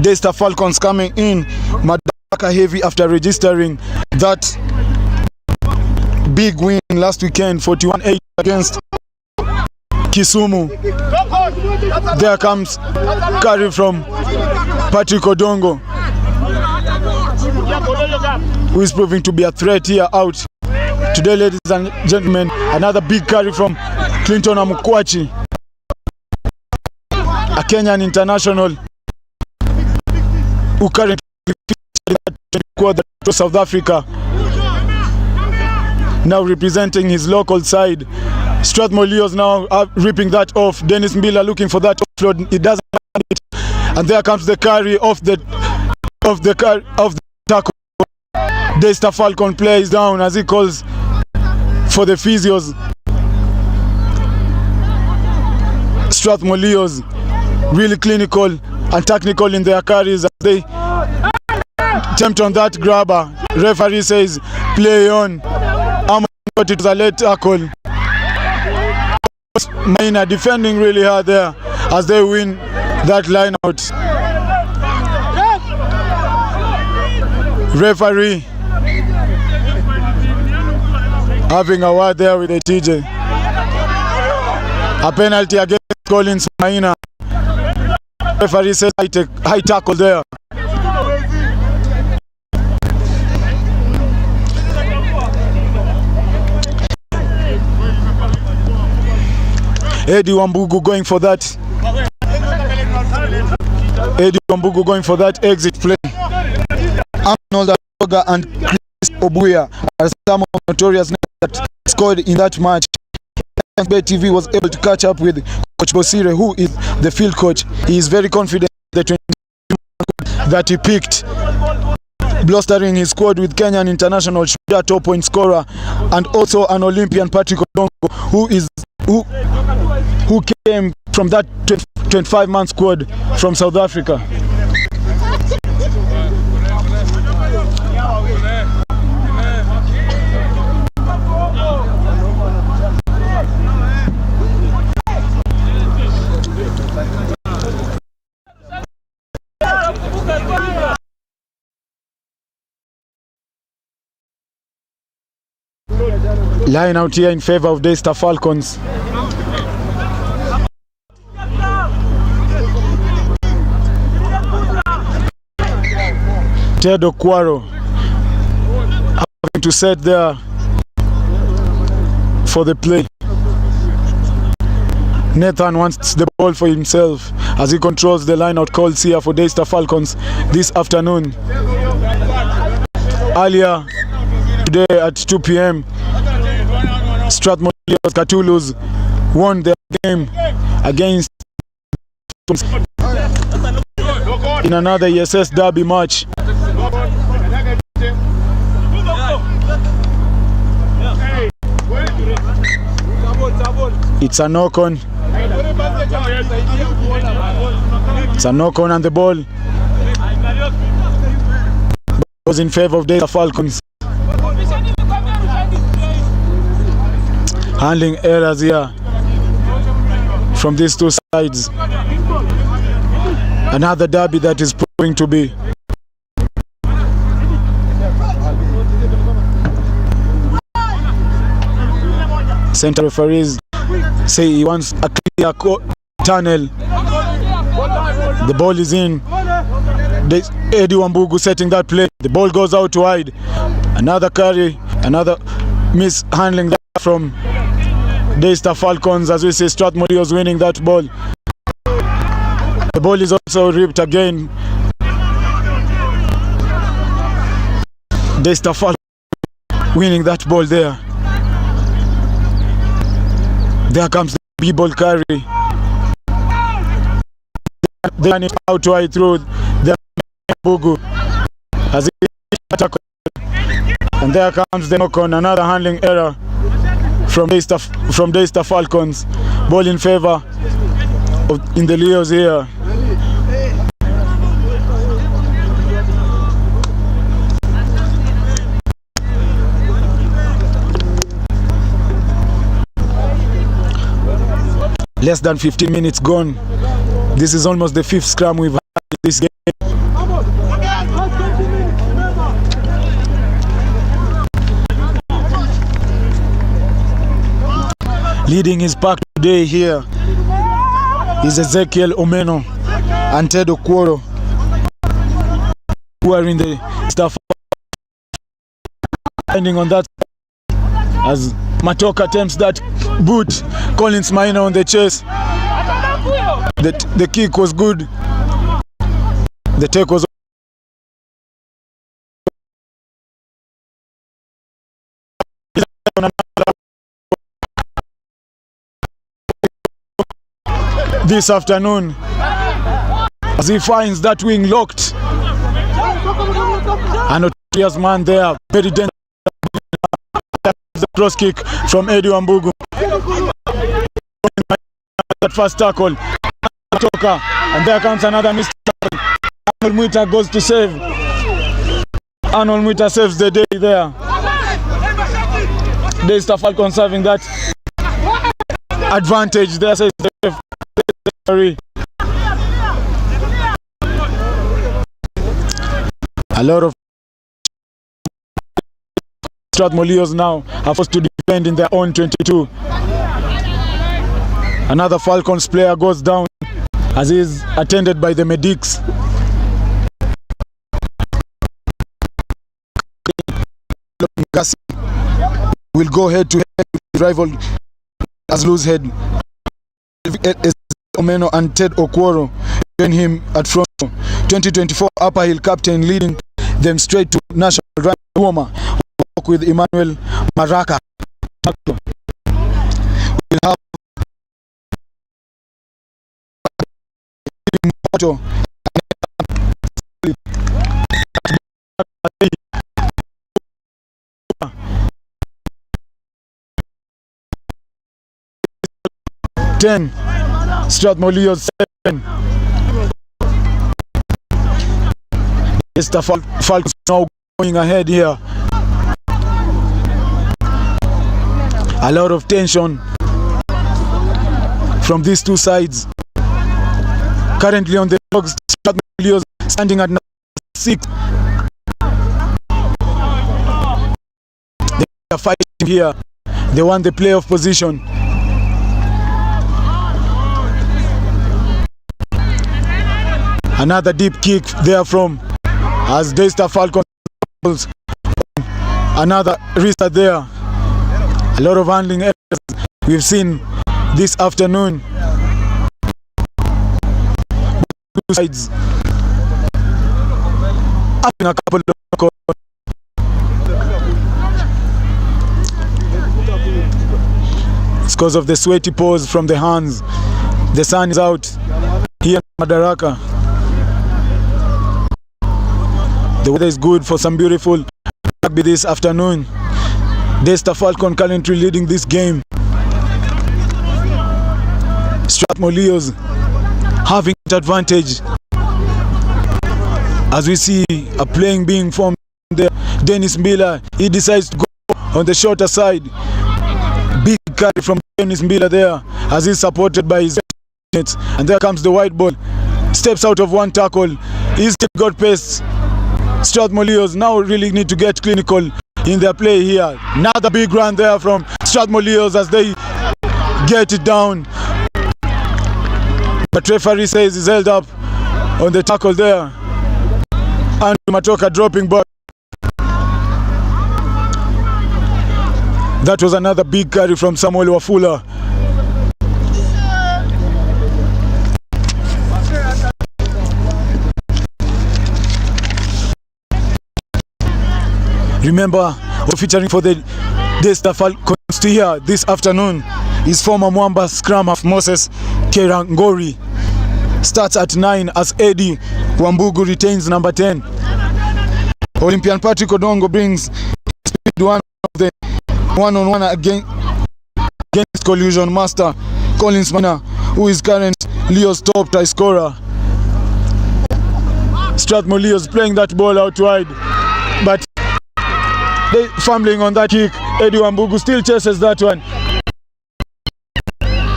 Daystar Falcons coming in Madaka heavy after registering that big win last weekend, 41-8 against Kisumu. There comes carry from Patrick Odongo, who is proving to be a threat here out. Today, ladies and gentlemen, another big carry from Clinton Amukwachi, a Kenyan international who currently featured in South Africa now representing his local side. Strathmore Leos now ripping that off. Dennis Mbila looking for that offload. It doesn't find it. And there comes the carry of the tackle. Daystar Falcon plays down as he calls for the physios. Strathmore Leos really clinical and technical in their carries as they attempt on that grabber. Referee says play on. But it was a late tackle. Maina defending really hard there as they win that line out. Referee having a word there with the TJ. A penalty against Collins Maina. Referee says high tackle there. Eddie Wambugu going for that. Eddie Wambugu going for that exit play. Arnold Adoga and Chris Obuya are some of the notorious names that scored in that match. TV was able to catch up with Coach Bosire, who is the field coach. He is very confident that he picked, blustering his squad with Kenyan international shooter, top point scorer, and also an Olympian Patrick Odongo, who came from that 25-man squad from South Africa. Line out here in favor of Daystar Falcons. Ted Okwaro having to set there for the play. Nathan wants the ball for himself as he controls the line out calls here for Daystar Falcons this afternoon. Earlier today at 2 p.m. Strathmore Cthulhu's won their game against in another ESS derby match. It's a knock-on. It's a knock-on and the ball was in favor of Daystar Falcons. Handling errors here from these two sides. Another derby that is proving to be. Center referees say he wants a clear tunnel. The ball is in. Eddie Wambugu setting that play. The ball goes out wide. Another carry, another mishandling that from Daystar Falcons as we see Strathmore was winning that ball. The ball is also ripped again. Daystar Falcons winning that ball there. There comes the B-ball carry. They run it out wide through the Bugu as he attack. And there comes the knock on, another handling error from Daystar Falcons. Ball in favor of in the Leos here. Less than 15 minutes gone. This is almost the 5th scrum we've had in this game. Leading his pack today here is Ezekiel Omeno and Ted Okwaro, who are in the staff ending on that as Matoka attempts that boot. Collins Maina on the chase. The kick was good. The take was this afternoon as he finds that wing locked. A notorious man there, very dangerous. The cross kick from Eddie Wambugu. That first tackle. And there comes another mistake. Arnold Mwita goes to save. Arnold Mwita saves the day there. Daystar Falcons having that advantage there, says the referee. A lot of Strathmore Leos now are forced to defend in their own 22. Another Falcons player goes down as he is attended by the medics. Will go head to head with rival as loose head. Omeno and Ted Okworo join him at front. 2024 Upper Hill captain leading them straight to national rank. Walk with Emmanuel Maraka. We'll have 10, Strathmore Leos 7. Daystar Falcons now going ahead here. A lot of tension from these two sides. Currently on the dogs, Strathmore Leos standing at number 6. They are fighting here. They want the playoff position. Another deep kick there from as Daystar Falcons. Another restart there. A lot of handling errors we've seen this afternoon. Two sides having a couple of it's because of the sweaty pose from the hands. The sun is out here in Madaraka. The weather is good for some beautiful rugby this afternoon. Daystar Falcon currently leading this game. Strathmore Leos having that advantage. As we see a playing being formed there. Dennis Mbila, he decides to go on the shorter side. Big carry from Dennis Mbila there as he's supported by his teammates. And there comes the white ball. Steps out of one tackle. He's got pace. Strathmore Leos now really need to get clinical in their play here. Another big run there from Strathmore Leos as they get it down. But referee says he's held up on the tackle there. And Matoka dropping ball. That was another big carry from Samuel Wafula. Remember, featuring for the Daystar Falcons here this afternoon is former Mwamba scrum half Moses Kerangori. Starts at 9 as Eddie Wambugu retains number 10. Olympian Patrick Odongo brings speed one of the one-on-one against collusion master Collins Mana, who is current Leo's top try scorer. Strathmore Leos playing that ball out wide, but they fumbling on that kick. Eddie Wambugu still chases that one.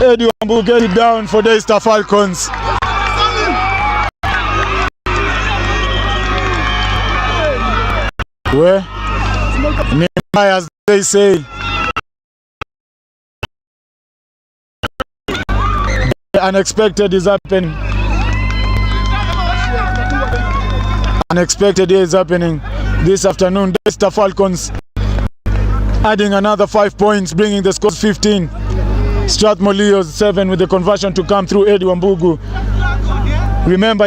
Eddie Wambugu get it down for Daystar Falcons. Where? Nearby, as they say. The unexpected is happening. Unexpected is happening this afternoon. Daystar Falcons adding another 5 points, bringing the score 15. Strathmore Leos 7 with the conversion to come through Eddie Wambugu. Remember,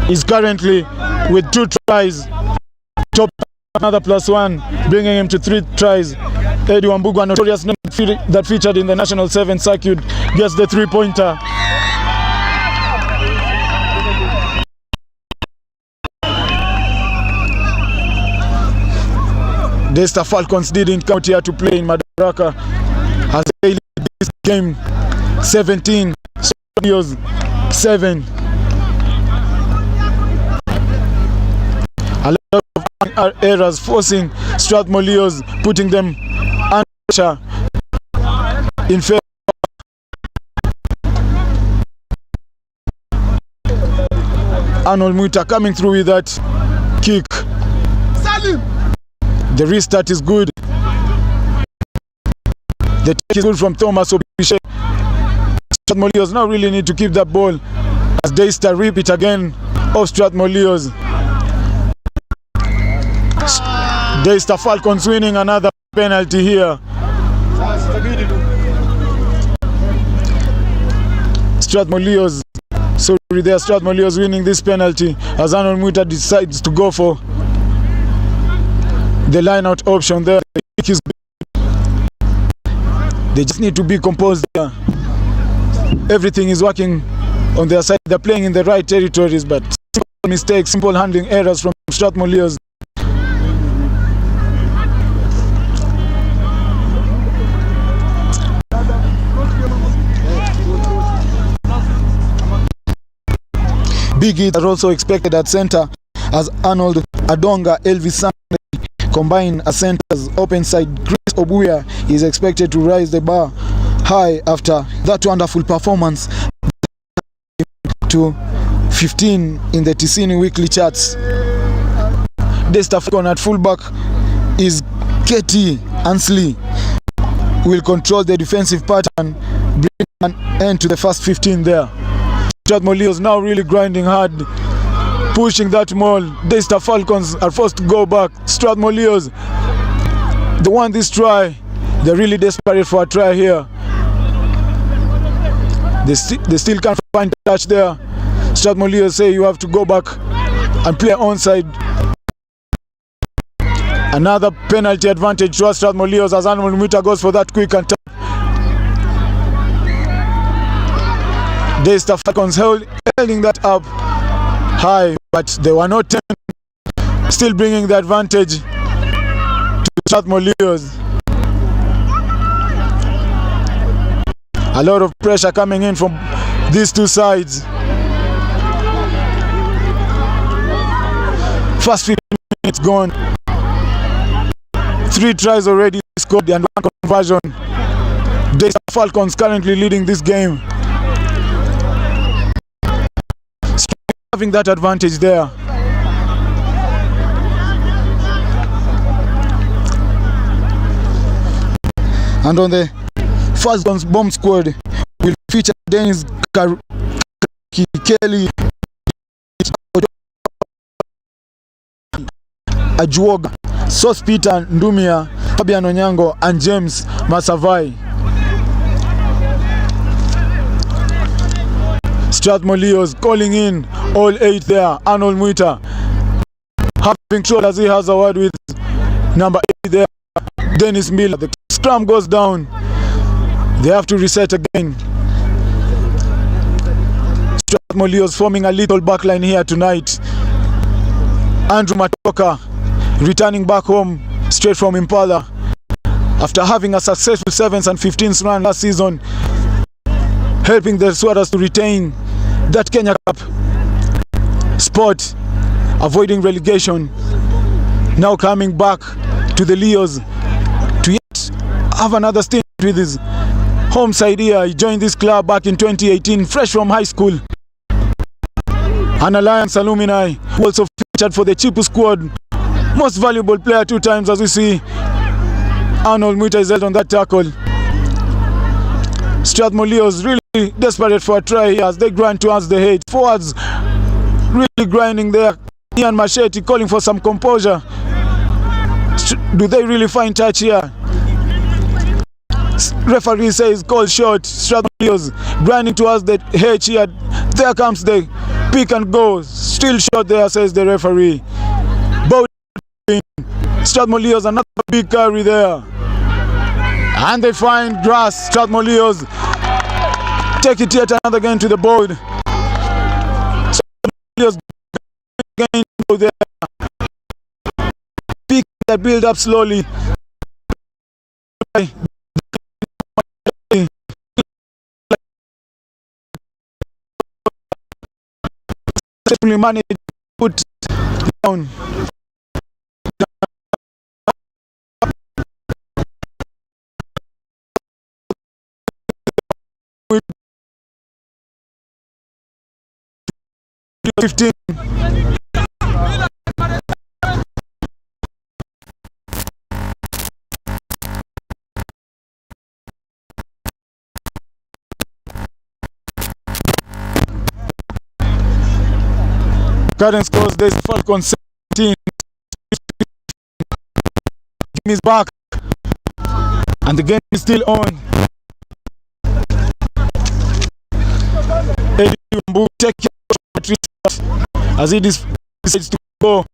he's currently with 2 tries, top another +1, bringing him to 3 tries. Eddie Wambugu, a notorious name that featured in the National 7 circuit, gets the 3-pointer. Daystar Falcons didn't come here to play in Madaraka as they lead this game 17, 7. A lot of errors forcing Strathmore Leos, putting them under pressure in favor. Arnold Muita coming through with that kick. The restart is good. The take is good from Thomas Opishe. Strathmore Leos now really need to keep that ball as Daystar rip it again off Strathmore Leos. Daystar Falcons winning another penalty here. Strathmore Leos, sorry there, Strathmore Leos winning this penalty as Arnold Muita decides to go for the line out option there. They just need to be composed there. Everything is working on their side. They're playing in the right territories, but simple mistakes, simple handling errors from Strathmore Leos. Biggies are also expected at center as Arnold Adonga, Elvis Sunday combine as centers. Open side, Chris Obuya is expected to rise the bar high after that wonderful performance to 15 in the Ticini weekly charts. Daystar Falcon at fullback is Katie Ansley, will control the defensive pattern, bring an end to the first 15 there. Strathmore Leos now really grinding hard, pushing that maul. Daystar Falcons are forced to go back. Strathmore Leos, they want this try. They're really desperate for a try here. They still can't find touch there. Strathmore Leos say you have to go back and play onside. Another penalty advantage to Strathmore Leos as Arnold Muita goes for that quick and tap. Daystar Falcons holding that up high, but they were not 10, still bringing the advantage to Strathmore Leos. A lot of pressure coming in from these two sides. First 15 minutes gone. 3 tries already scored and 1 conversion. Daystar Falcons currently leading this game. Having that advantage there. And on the first bomb squad will feature Dennis Kelly, Ajuoga, Sos Peter Ndumia, Fabian Onyango and James Masavai. Strathmore Leos calling in all 8 there. Arnold Muita having trouble as he has a word with number 8 there, Dennis Miller. The scrum goes down. They have to reset again. Strathmore Leos forming a little backline here tonight. Andrew Matoka returning back home straight from Impala after having a successful 7th and 15th run last season, helping the Swarters to retain that Kenya Cup spot, avoiding relegation. Now coming back to the Leos to yet have another stint with his home side here. He joined this club back in 2018, fresh from high school. An Alliance alumni who also featured for the Chipu squad. Most valuable player 2 times, as we see. Arnold Muita is held on that tackle. Strathmore Leos really desperate for a try here as they grind towards the hedge. Forwards really grinding there. Ian Machete calling for some composure. Do they really find touch here? Referee says call short. Strathmore Leos grinding towards the hedge here. There comes the pick and go. Still short there, says the referee. Bowling Strathmore Leos, another big carry there. And they find grass. Strathmore Leos take it yet another again to the board. Strathmore Leos again go there. Pick that build up slowly. Manage to put down. With 15. Current scores, there's Falcons 17. Game is back. And the game is still on. Eddie Wambugu take as he decides to go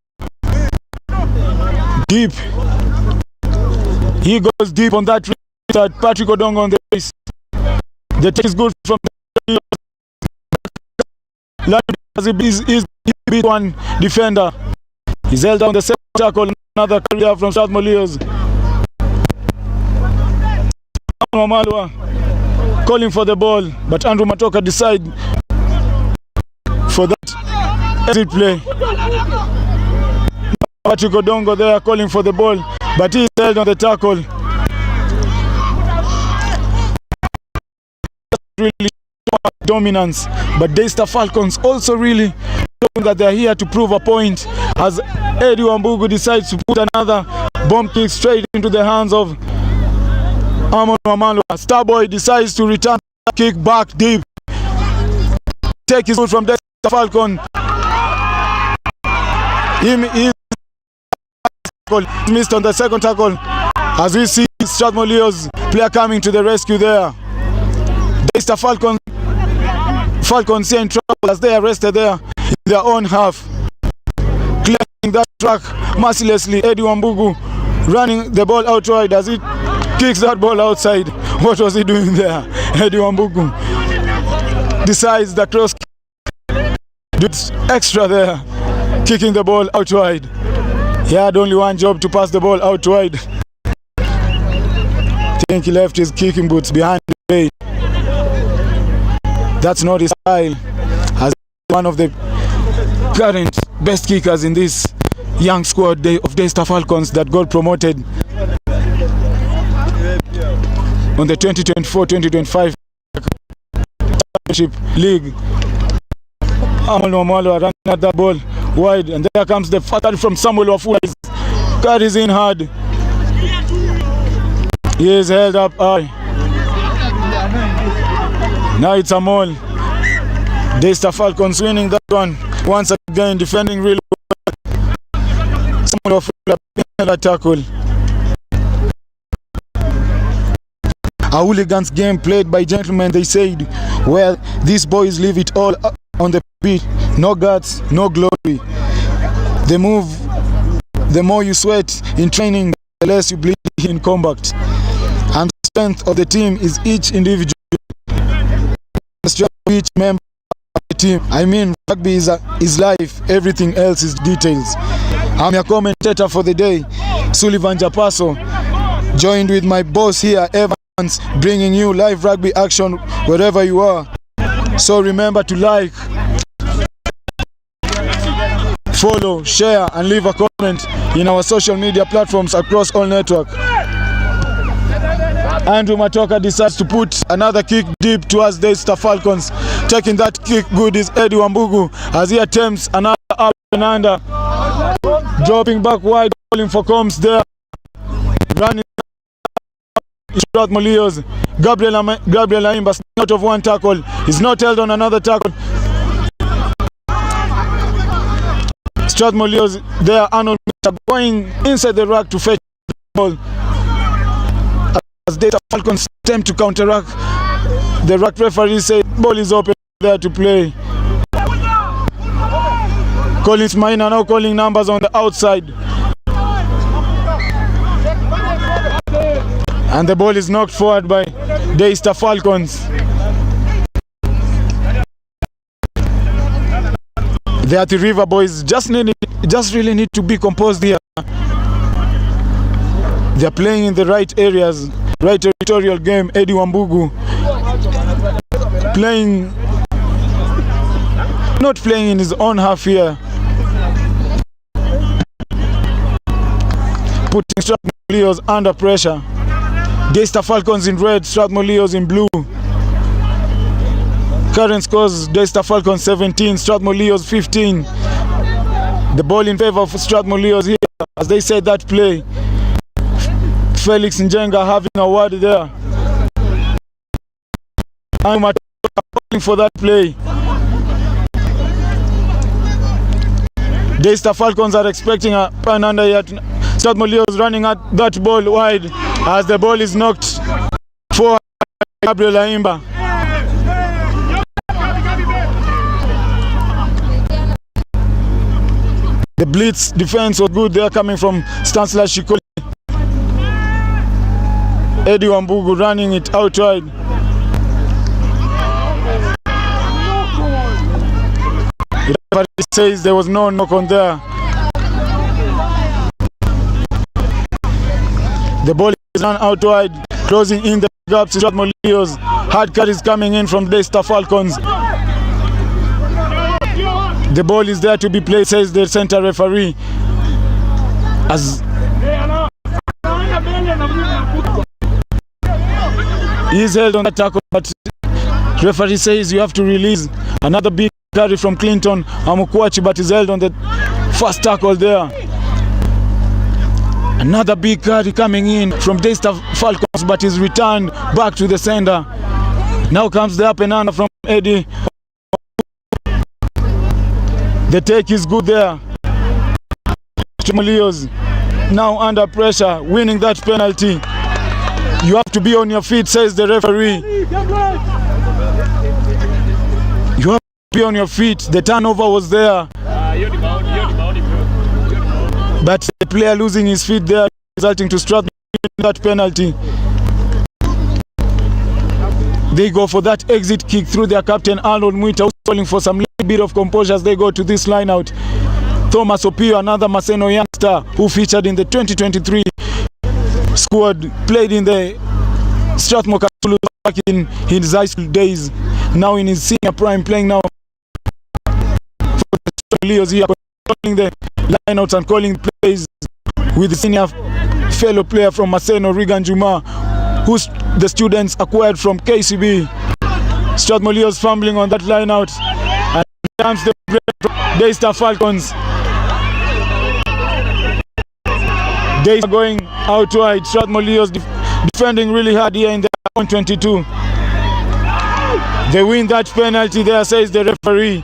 deep. He goes deep on that restart. Patrick Odongo on the race. The take is good from the as he beat one defender. He's held down the second tackle. Another career from Strathmore Leos. Calling for the ball, but Andrew Matoka decide for that exit play. Patrick Odongo there calling for the ball, but he held on the tackle. Really dominance, but Daystar Falcons also really showing that they're here to prove a point as Eddie Wambugu decides to put another bomb kick straight into the hands of Amon Wamalwa. Starboy decides to return the kick back deep. Take his foot from Daystar Falcon. He missed on the second tackle as we see Strathmore Leos player coming to the rescue there. Daystar Falcons here in trouble as they are arrested there in their own half. Clearing that track mercilessly. Eddie Wambugu running the ball out wide as he kicks that ball outside. What was he doing there? Eddie Wambugu decides the cross kick. Extra there, kicking the ball out wide. He had only one job, to pass the ball out wide. I think he left his kicking boots behind the play. That's not his style. As one of the current best kickers in this young squad of Daystar Falcons that got promoted on the 2024-2025 Championship League. Amon Wamalwa running at that ball wide, and there comes the fatal from Samuel Wafula. Carries in hard. He is held up high. Now it's a maul. Daystar Falcons winning that one. Once again, defending really well. Samuel Wafula that tackle. A hooligans game played by gentlemen, they said. Well, these boys leave it all on the pitch. No guts, no glory. They move. The more you sweat in training, the less you bleed in combat. And the strength of the team is each individual. Each member of the team. I mean, rugby is life. Everything else is details. I'm your commentator for the day, Sullivan Japaso, joined with my boss here, Evans, bringing you live rugby action wherever you are. So remember to like, follow, share, and leave a comment in our social media platforms across all networks. Andrew Matoka decides to put another kick deep towards Daystar Falcons. Taking that kick good is Eddie Wambugu as he attempts another up and under. Dropping back wide, calling for Combs there. Running Strathmore Leos. Gabriel Aimba out of one tackle. He's not held on another tackle. Strathmore Leos there, Arnold going inside the ruck to fetch the ball. As Daystar Falcons attempt to counteract, the ruck referee said ball is open there to play. Collins Maina now calling numbers on the outside. And the ball is knocked forward by Daystar Falcons. The Athi River boys just really need to be composed here. They are playing in the right areas, right territorial game. Eddie Wambugu not playing in his own half here, putting Strathmore Leos under pressure. Daystar Falcons in red, Strathmore Leos in blue. Current scores: Daystar Falcons 17, Strathmore Leos 15. The ball in favor of Strathmore Leos here as they said that play. Felix Njenga having a word there. I'm calling for that play. Daystar Falcons are expecting a pan under here. Strathmore Leos running at that ball wide as the ball is knocked for Gabriel Aimba. The blitz defense was good there coming from Stanislas Shikoli. Eddie Wambugu running it out wide. The referee says there was no knock on there. The ball is run out wide, closing in the gaps. Strathmore Leos. Hard cut is coming in from Daystar Falcons. The ball is there to be played, says the center referee. As he's held on the tackle, but referee says you have to release. Another big carry from Clinton Amukwachi, but he's held on the first tackle there. Another big carry coming in from Daystar Falcons, but is returned back to the center. Now comes the up and under from Eddie. The take is good there. Leos now under pressure, winning that penalty. You have to be on your feet, says the referee. You have to be on your feet. The turnover was there, but the player losing his feet there, resulting to Strathmore that penalty. They go for that exit kick through their captain Arnold Mwita, who's calling for some little bit of composure as they go to this line out. Thomas Opio, another Maseno youngster who featured in the 2023 squad, played in the Strathmore back in his high school days, now in his senior prime, playing now for the Leos here, calling the lineouts and calling plays with the senior fellow player from Maseno, Regan Juma, who the students acquired from KCB. Strathmore Leos fumbling on that lineout, and comes the Daystar Falcons. Daystar going out wide. Strathmore Leos defending really hard here in the 122. They win that penalty there, says the referee.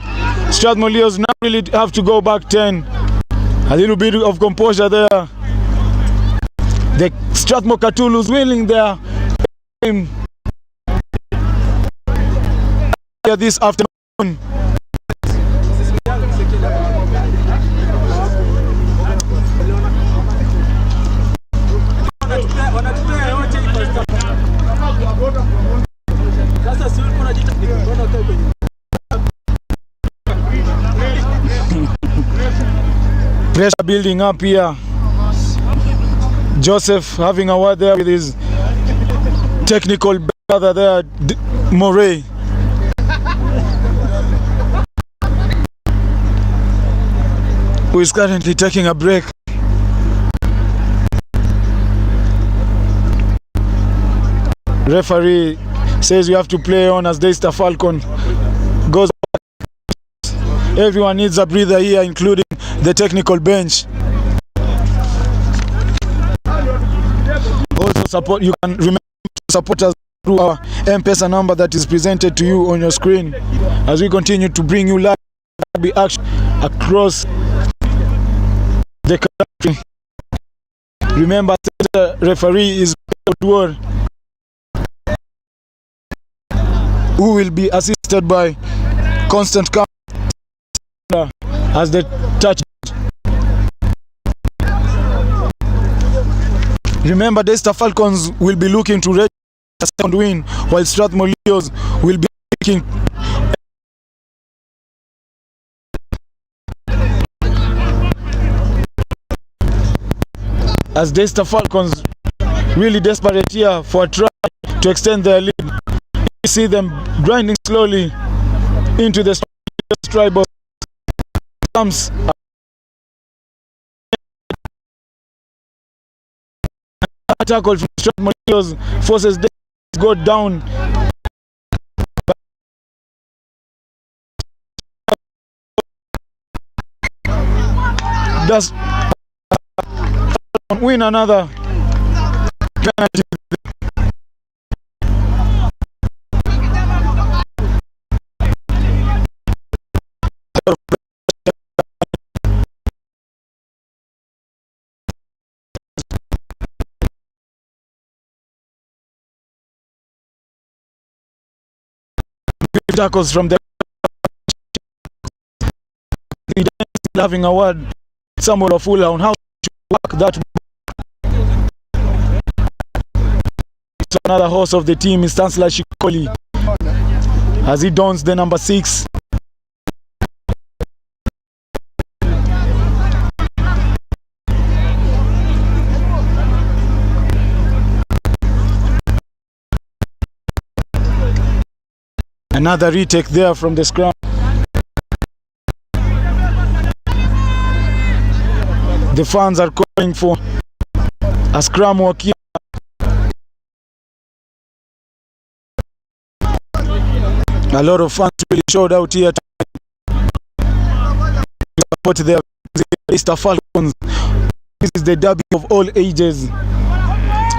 Strathmore Leos now really have to go back 10. A little bit of composure there. The Strathmore Cthulhu's winning their game this afternoon. Pressure building up here. Joseph having a word there with his technical brother there, Moray. Who is currently taking a break. Referee says you have to play on as Daystar Falcon goes. Everyone needs a breather here, including the technical bench. Also support, you can remember to support us through our M-Pesa number that is presented to you on your screen as we continue to bring you live rugby action across the country. Remember, the referee is Edward, who will be assisted by Constant Camp as the touch. Remember, Daystar Falcons will be looking to register a second win, while Strathmore Leos will be looking as Daystar Falcons really desperate here for a try to extend their lead. You see them grinding slowly into the tribal stumps. A tackle from Strathmore Leos forces them to go down. Does win another penalty. Tackles from the having a word somewhat of full on how to work that. So another horse of the team is Stansla Shikoli as he dons the number 6. Another retake there from the scrum. The fans are calling for a scrum walk here. A lot of fans really showed out here to support their Daystar Falcons. This is the derby of all ages,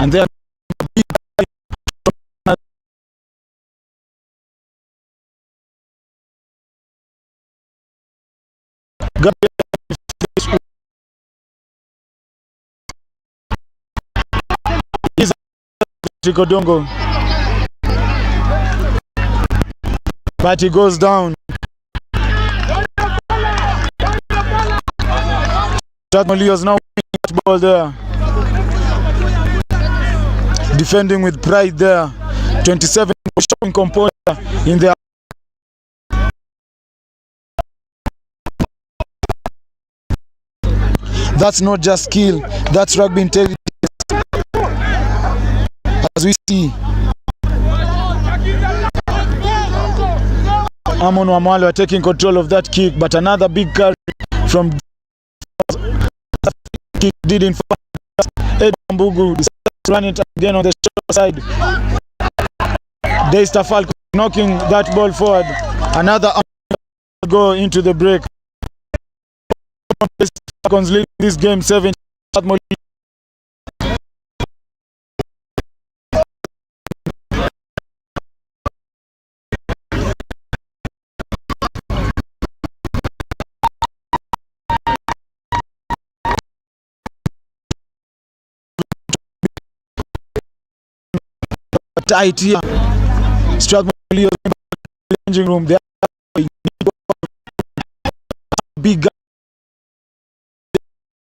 and they are Godongo, but he goes down. Strathmore Leos now winning that ball there, defending with pride there. 27 showing composure in their that's not just skill, that's rugby intelligence. As we see Amon Wamalo are taking control of that kick, but another big carry from kick didn't find Ed Mbugu decides to run it again on the short side. Daystar Falcons knocking that ball forward. Another go into the break. Daystar Falcons leading this game 7. Tight here. Strathmore Leos in the changing room. They are big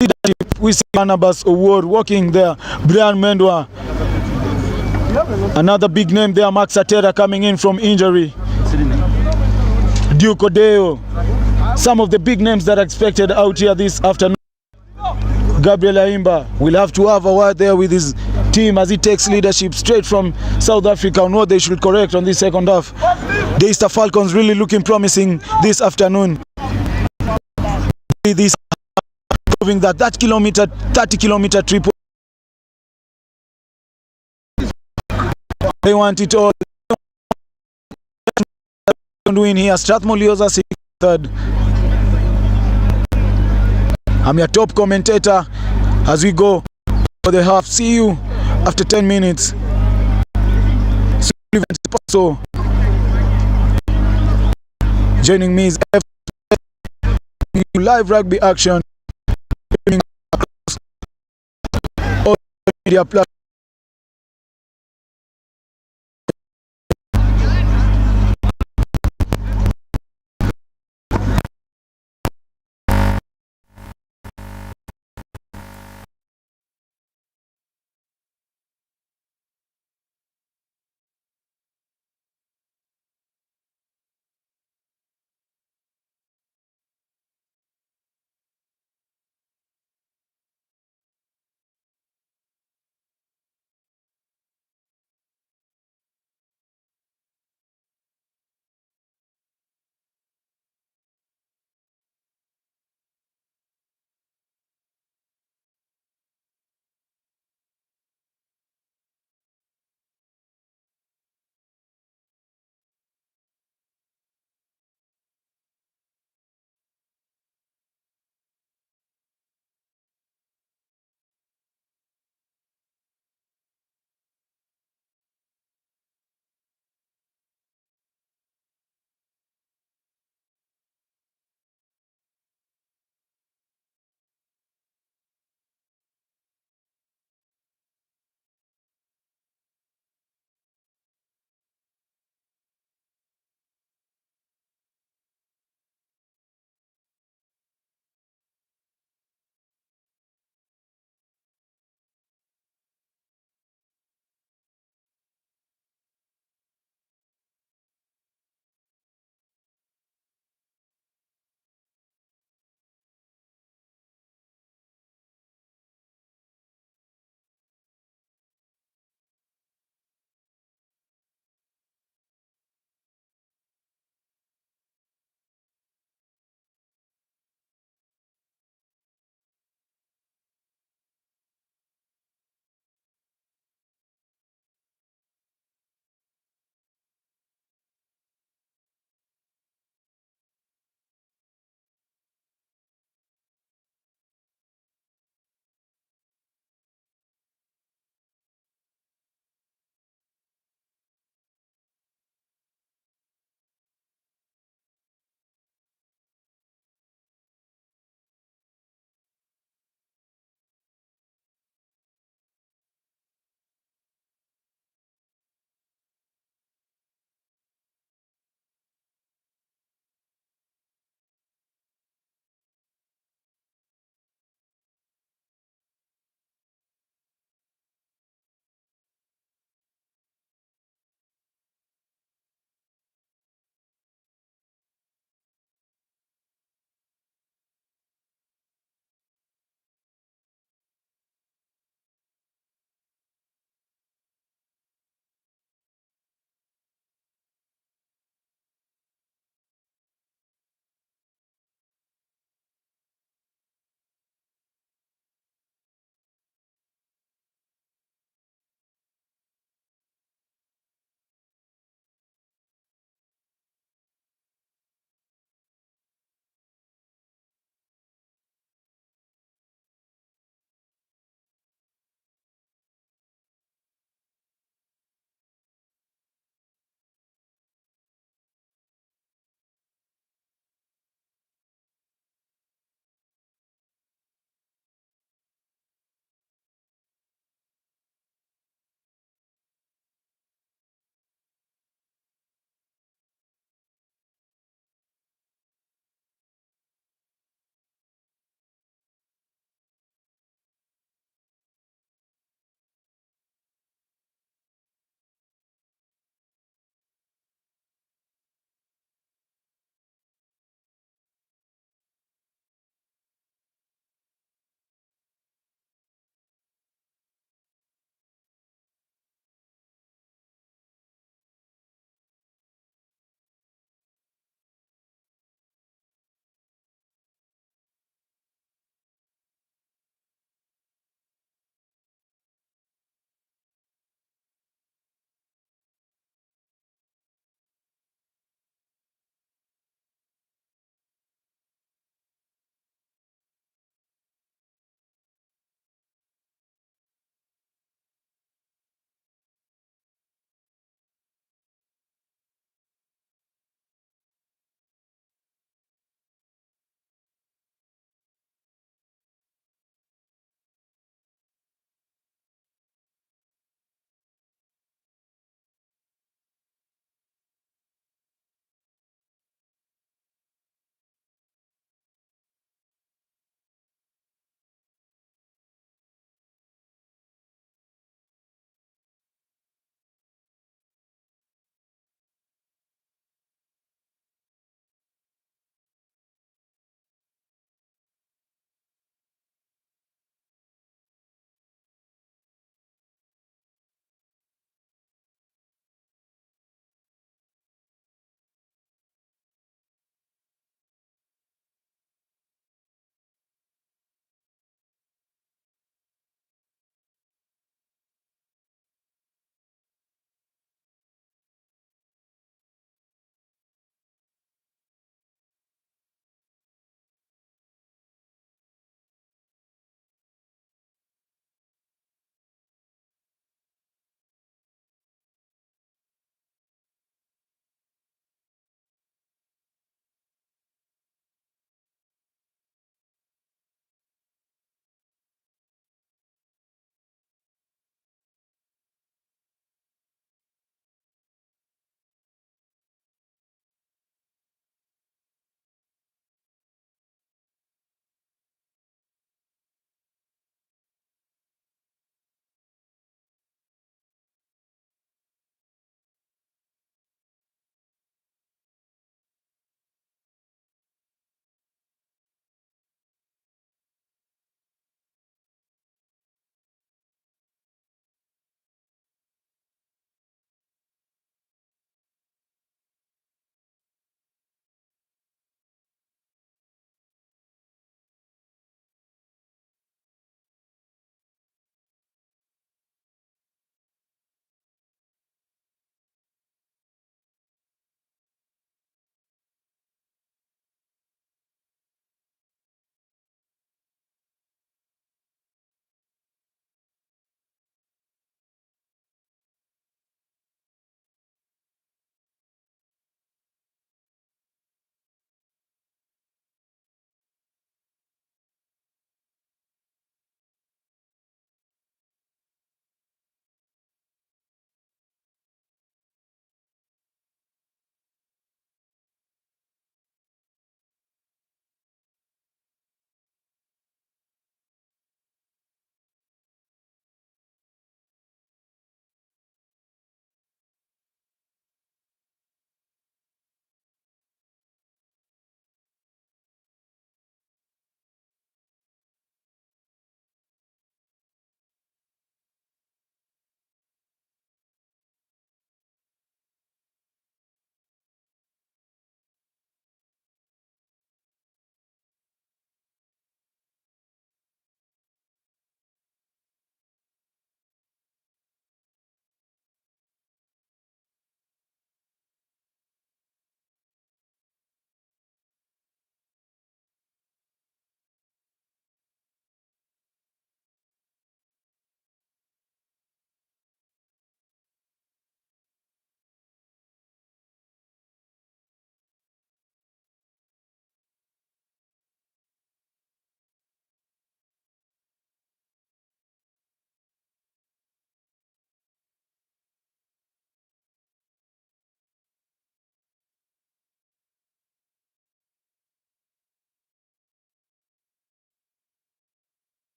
leadership. We see Barnabas Award walking there. Brian Mendwa. Another big name there. Max Atera coming in from injury. Duke Odeo. Some of the big names that are expected out here this afternoon. Gabriel Aimba will have to have a word there with his team as he takes leadership straight from South Africa on what they should correct on this second half. Daystar Falcons really looking promising this afternoon. This proving that 30-kilometer trip, they want it all. Win here. Strathmore Leos are third. I'm your top commentator as we go for the half. See you after 10 minutes. So joining me is live rugby action across all media platforms.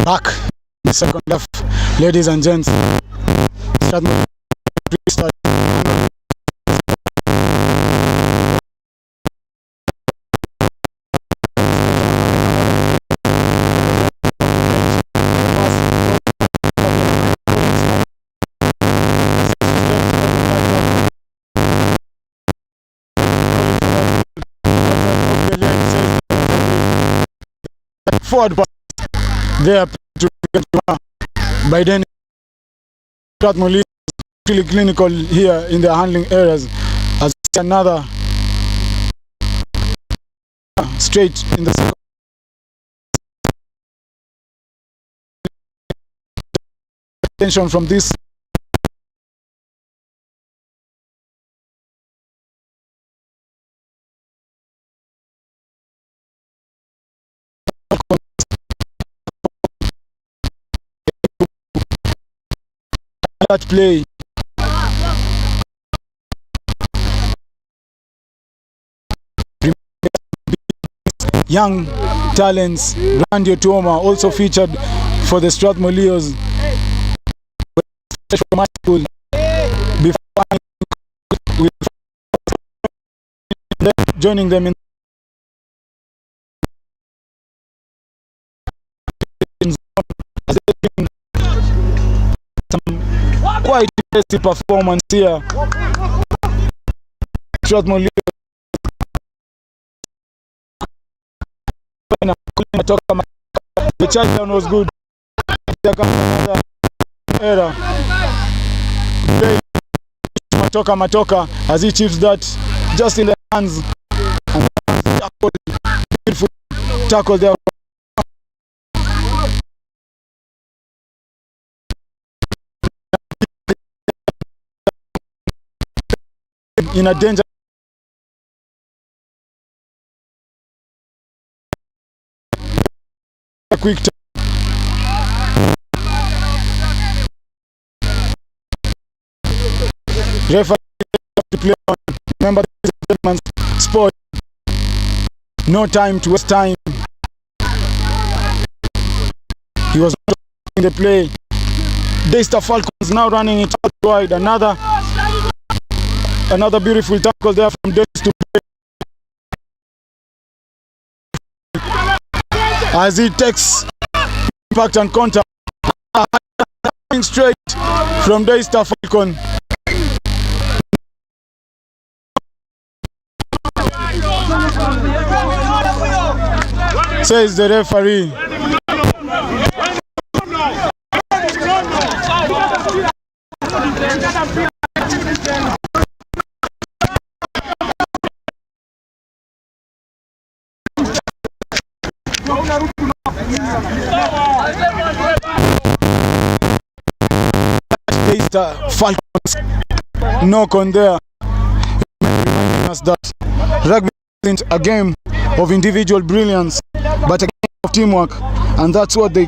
Back in the second half, ladies and gents. Strathmore restart. Forward pass there to by then. Strathmore is really clinical here in the handling areas as another straight in the second. Attention from this that play. Young talents, Randy Otoma also featured for the Strathmore Leos before joining them in some quite impressive performance here. Strathmore Leos the touchdown was good. There comes another error. Matoka as he chips that just in the hands. And tackle, beautiful tackle there. In a danger. A quick referee to play on. Remember this man's sport. No time to waste time. He was in the play. Daystar Falcons now running it out wide. Another beautiful tackle there from Days to play. As he takes impact and contact, straight from Daystar Falcon. Says the referee. Daystar Falcons knock on there, reminding us that rugby isn't a game of individual brilliance, but a game of teamwork, and that's what they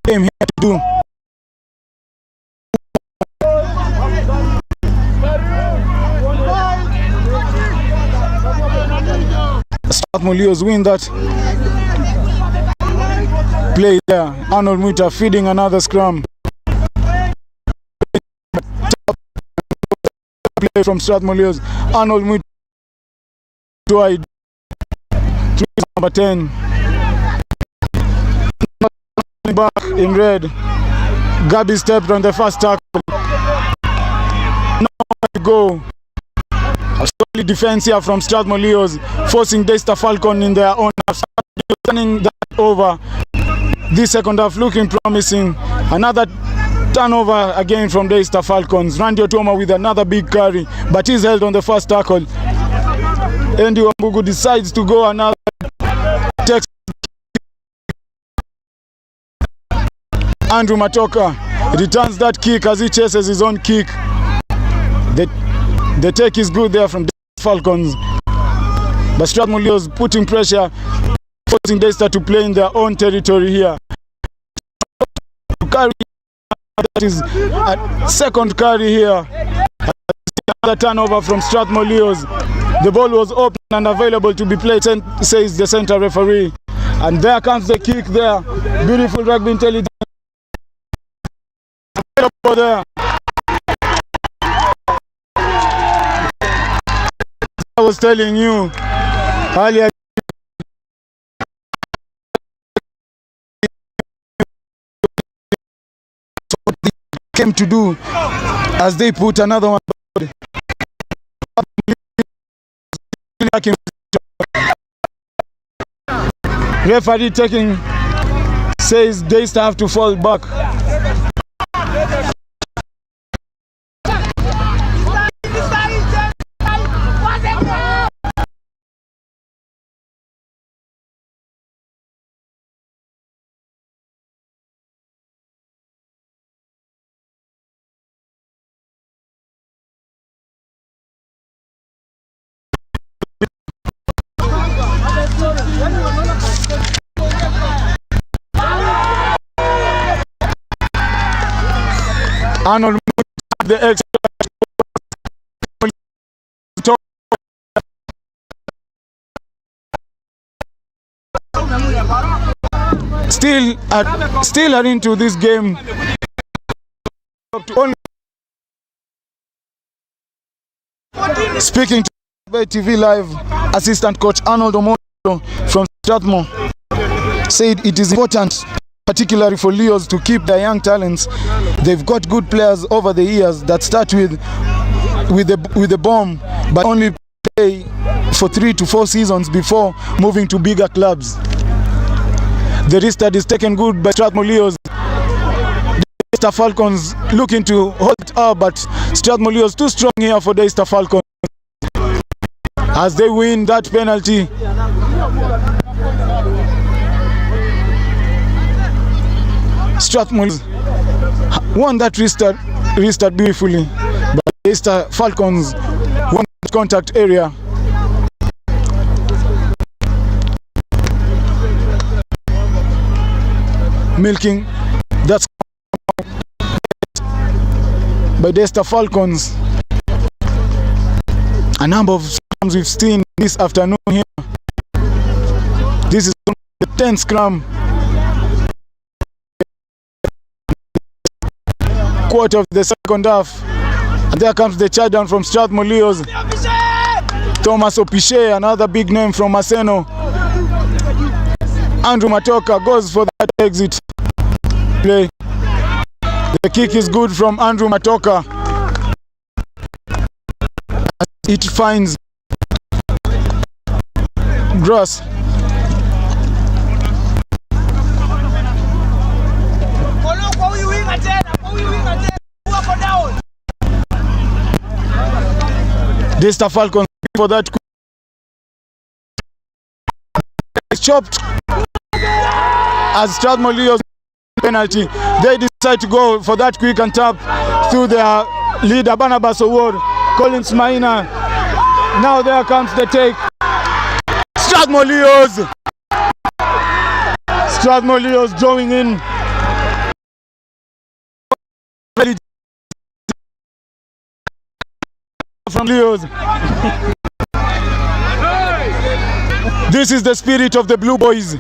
came here to do. Strathmore Leos win that play there. Arnold Muita feeding another scrum. Play from Strathmore Leos. Arnold Muita wide. Number 10. Back in red. Gabi stepped on the first tackle. Now to go. A solid defense here from Strathmore Leos, forcing Daystar Falcon in their own half. Turning that over. This second half looking promising. Another turnover again from Daystar Falcons. Randy Otoma with another big carry, but he's held on the first tackle. Andy Wambugu decides to go another text. Andrew Matoka returns that kick as he chases his own kick. The take is good there from Daystar Falcons, but Strathmore Leos putting pressure, forcing Daystar to play in their own territory here. Carry, that is a second carry here. Another turnover from Strathmore Leos. The ball was open and available to be played, says the center referee. And there comes the kick there. Beautiful rugby intelligence. Over there. I was telling you earlier. What they came to do as they put another one. Referee taking, says Daystar have to fall back. Arnold the extra still are into this game. Speaking to TV Live, assistant coach Arnold Omoto from Strathmore said it is important, particularly for Leos, to keep their young talents. They've got good players over the years that start with the bomb, but only play for 3 to 4 seasons before moving to bigger clubs. The restart is taken good by Strathmore Leos. Daystar Falcons looking to hold it up, but Strathmore Leos too strong here for Daystar Falcons as they win that penalty. Strathmore won that restart beautifully, but Daystar Falcons won that contact area. Milking, that's by Daystar Falcons. A number of scrums we've seen this afternoon here. This is the 10th scrum. Quarter of the second half, and there comes the charge down from Strathmore Leos. Thomas Opiche, another big name from Maseno. Andrew Matoka goes for that exit play. The kick is good from Andrew Matoka. It finds grass. Daystar Falcons for that chopped as Strathmore Leos penalty. They decide to go for that quick and tap through their leader Barnabas Award, Collins Maina. Now there comes the take. Strathmore Leos. Strathmore Leos drawing in. From Leos. This is the spirit of the Blue Boys,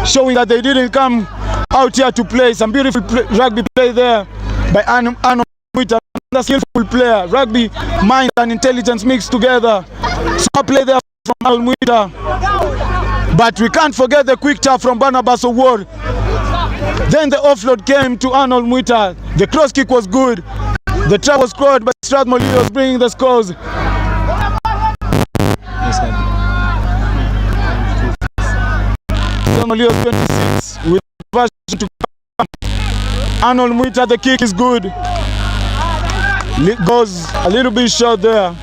showing that they didn't come out here to play. Some beautiful rugby play there by Arnold Mwita, a skillful player. Rugby, mind and intelligence mixed together. Smart play there from Arnold Mwita. But we can't forget the quick tap from Barnabas Award. Then the offload came to Arnold Mwita. The cross kick was good. The try was scored by Strathmore Leos, bringing the scores. Strathmore Leos 26 with version to come. Arnold Mwita, the kick is good. It goes a little bit short there.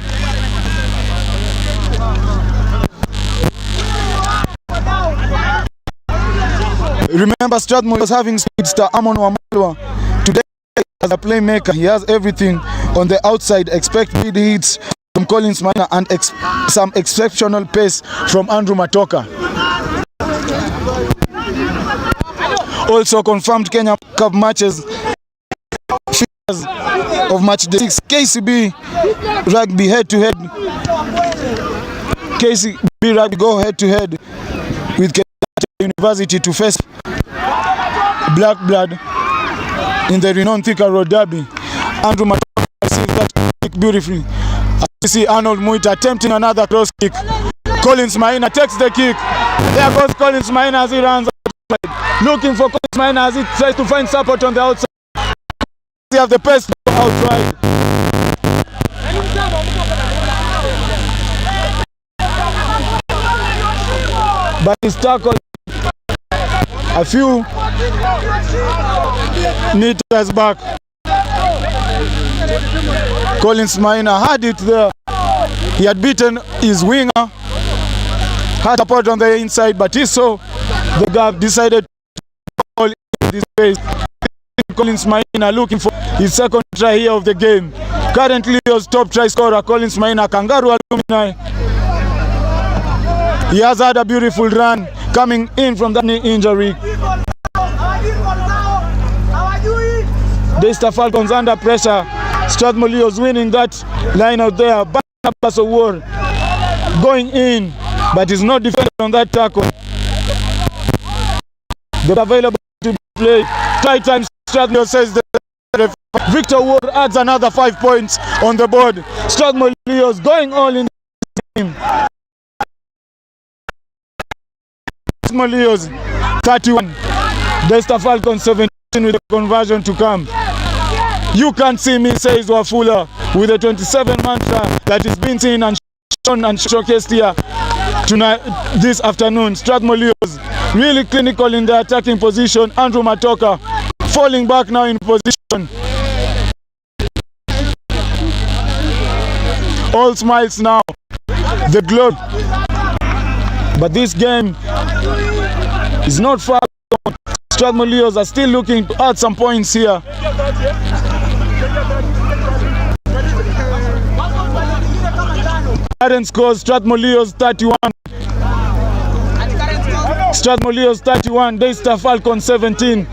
Remember, Strathmore was having speedster Amon Wamalwa. Today, as a playmaker, he has everything on the outside. Expect big hits from Collins Maina and some exceptional pace from Andrew Matoka. Also confirmed Kenya Cup matches of match day 6. KCB rugby head-to-head. KCB rugby go head-to-head with University to face Black Blood in the renowned Thika Road Derby. Andrew Matoka receives that kick beautifully. As you see Arnold Muita attempting another cross kick. Collins Maina takes the kick. There goes Collins Maina as he runs outside. Looking for Collins Maina as he tries to find support on the outside. They have the pace to go outside. But he's tackled a few meters back. Collins Maina had it there. He had beaten his winger, had support on the inside, but he saw the gap, decided to fall in this space. Collins Maina looking for his second try here of the game. Currently Leo's top try scorer, Collins Maina, Kangaroo alumni. He has had a beautiful run coming in from that knee injury. Daystar Falcons under pressure. Strathmore Leos winning that line out there. Barnabas Award going in, but is not defended on that tackle. They're available to play. Try time, Strathmore says the Victor Ward adds another 5 points on the board. Strathmore Leos going all in the game. Strathmore Leos 31, Daystar Falcons 17 with the conversion to come. You can't see me, says Wafula, with a 27 mantra that is being seen and shown and showcased here tonight, this afternoon. Strathmore Leos really clinical in the attacking position. Andrew Matoka falling back now in position. All smiles now, the globe. But this game is not far gone. Strathmore Leos are still looking to add some points here. Current scores: Strathmore Leos 31. Strathmore Leos 31, Daystar Falcons 17.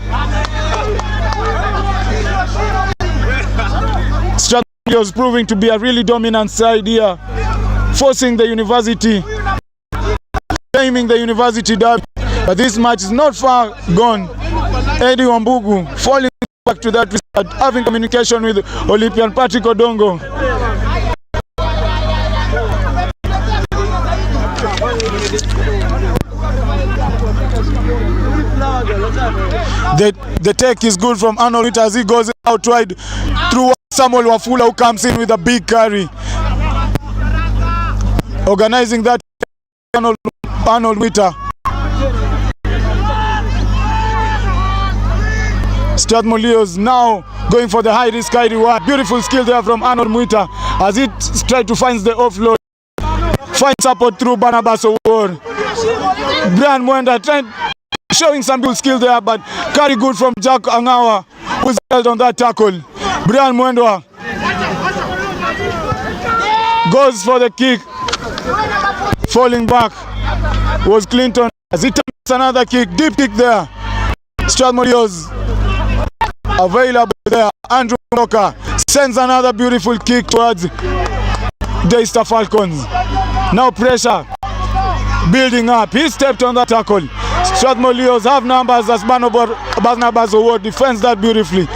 Strathmore Leos proving to be a really dominant side here, forcing the university, claiming the university derby. But this match is not far gone. Eddie Wambugu falling back to that result, having communication with Olympian Patrick Odongo. The take is good from Arnold as he goes out wide through Samuel Wafula, who comes in with a big carry. Organizing that Arnold Witter. Strathmore Leos now going for the high risk, high reward. Beautiful skill there from Arnold Muita as he tries to find the offload. Find support through Barnabas Award. Brian Mwenda showing some good skill there, but carry good from Jack Angawa, who's held on that tackle. Brian Mwenda goes for the kick. Falling back was Clinton as he takes another kick, deep kick there. Strathmore Leos available there. Andrew Matoka sends another beautiful kick towards Daystar Falcons. Now pressure building up. He stepped on that tackle. Strathmore Leos have numbers as Barnabas Award defends that beautifully.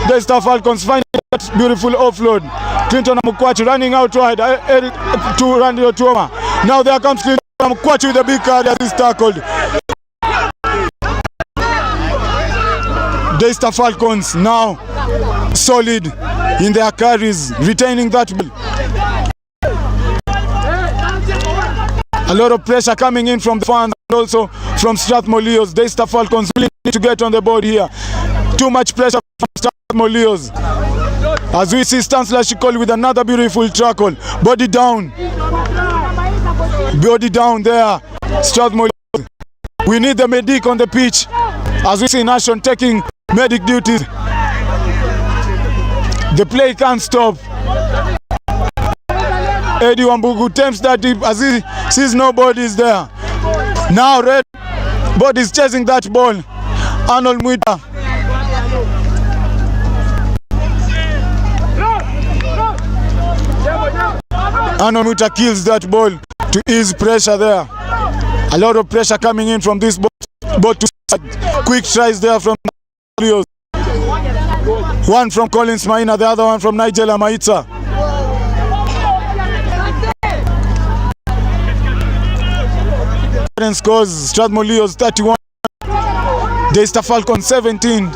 Daystar Falcons finding that beautiful offload. Clinton Amukwachi running out wide to Randy Otuoma. Now there comes Clinton Amukwachi with a big card as he's tackled. Daystar Falcons now solid in their carries, retaining that. A lot of pressure coming in from the fans and also from Strathmore Leos. Daystar Falcons really need to get on the board here. Too much pressure from Strathmore Leos. As we see Stansla Shikoli with another beautiful tackle. Body down. Body down there. Strathmore Leos. We need the medic on the pitch. As we see Nation taking medic duties. The play can't stop. Eddie Wambugu tempts that deep as he sees nobody's there. Now Red Body's chasing that ball. Arnold Muita. Arnold Muita kills that ball to ease pressure there. A lot of pressure coming in from this ball. both to quick tries there from Leos. One from Collins Maina, the other one from Nigel Amaitsa. Scores Strathmore Leos 31, Daystar Falcons 17.